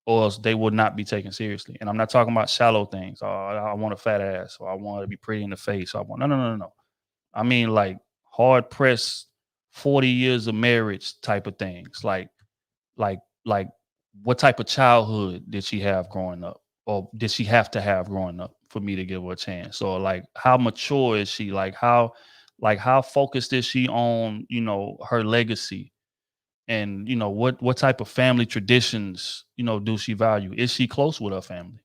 or else they will not be taken seriously. And I'm not talking about shallow things. Oh, I want a fat ass, or I want to be pretty in the face. Or I want no. I mean like hard pressed 40 years of marriage type of things. Like what type of childhood did she have growing up? Or did she have to have growing up for me to give her a chance? Or like how mature is she? Like how focused is she on, her legacy? And what type of family traditions, do she value? Is she close with her family?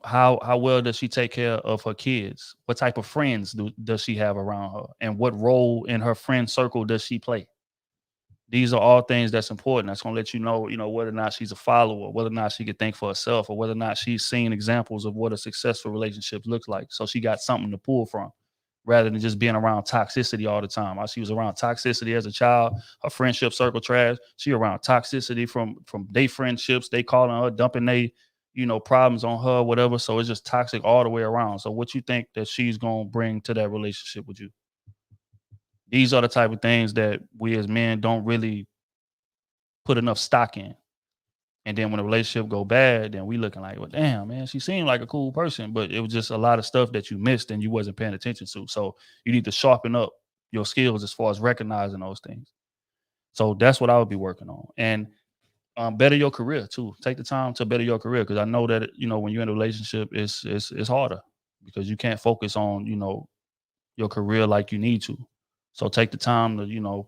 How well does she take care of her kids? What type of friends does she have around her? And what role in her friend circle does she play? These are all things that's important. That's gonna let you know, whether or not she's a follower, whether or not she can think for herself, or whether or not she's seen examples of what a successful relationship looks like. So she got something to pull from, rather than just being around toxicity all the time. She was around toxicity as a child. Her friendship circle trash. She around toxicity from their friendships. They calling her, dumping problems on her, whatever. So it's just toxic all the way around. So what you think that she's gonna bring to that relationship with you? These are the type of things that we as men don't really put enough stock in. And then when the relationship go bad, then we looking like, well, damn, man, she seemed like a cool person, but it was just a lot of stuff that you missed and you wasn't paying attention to. So you need to sharpen up your skills as far as recognizing those things. So that's what I would be working on. And better your career too. Take the time to better your career, because I know that when you're in a relationship, it's harder because you can't focus on your career like you need to. So take the time to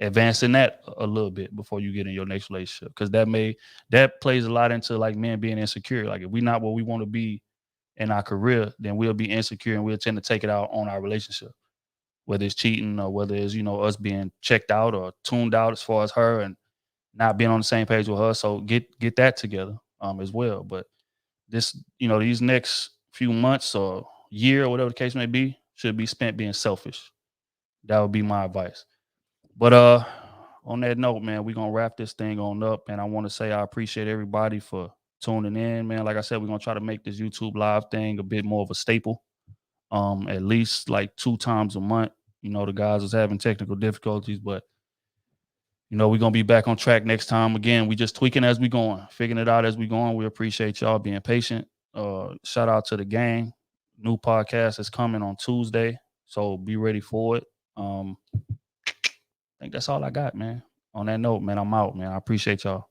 advance in that a little bit before you get in your next relationship, because that plays a lot into like men being insecure. Like if we're not what we want to be in our career, then we'll be insecure and we'll tend to take it out on our relationship, whether it's cheating or whether it's us being checked out or tuned out as far as her and not being on the same page with her. So get that together as well. But this, these next few months or year or whatever the case may be, should be spent being selfish. That would be my advice. But on that note, man, we're gonna wrap this thing on up. And I want to say I appreciate everybody for tuning in, man. Like I said, we're gonna try to make this YouTube live thing a bit more of a staple. At least like 2 times a month. The guys was having technical difficulties, but we're going to be back on track next time. Again, we just tweaking as we going, figuring it out as we going. We appreciate y'all being patient. Shout out to the gang. New podcast is coming on Tuesday, so be ready for it. I think that's all I got, man. On that note, man, I'm out, man. I appreciate y'all.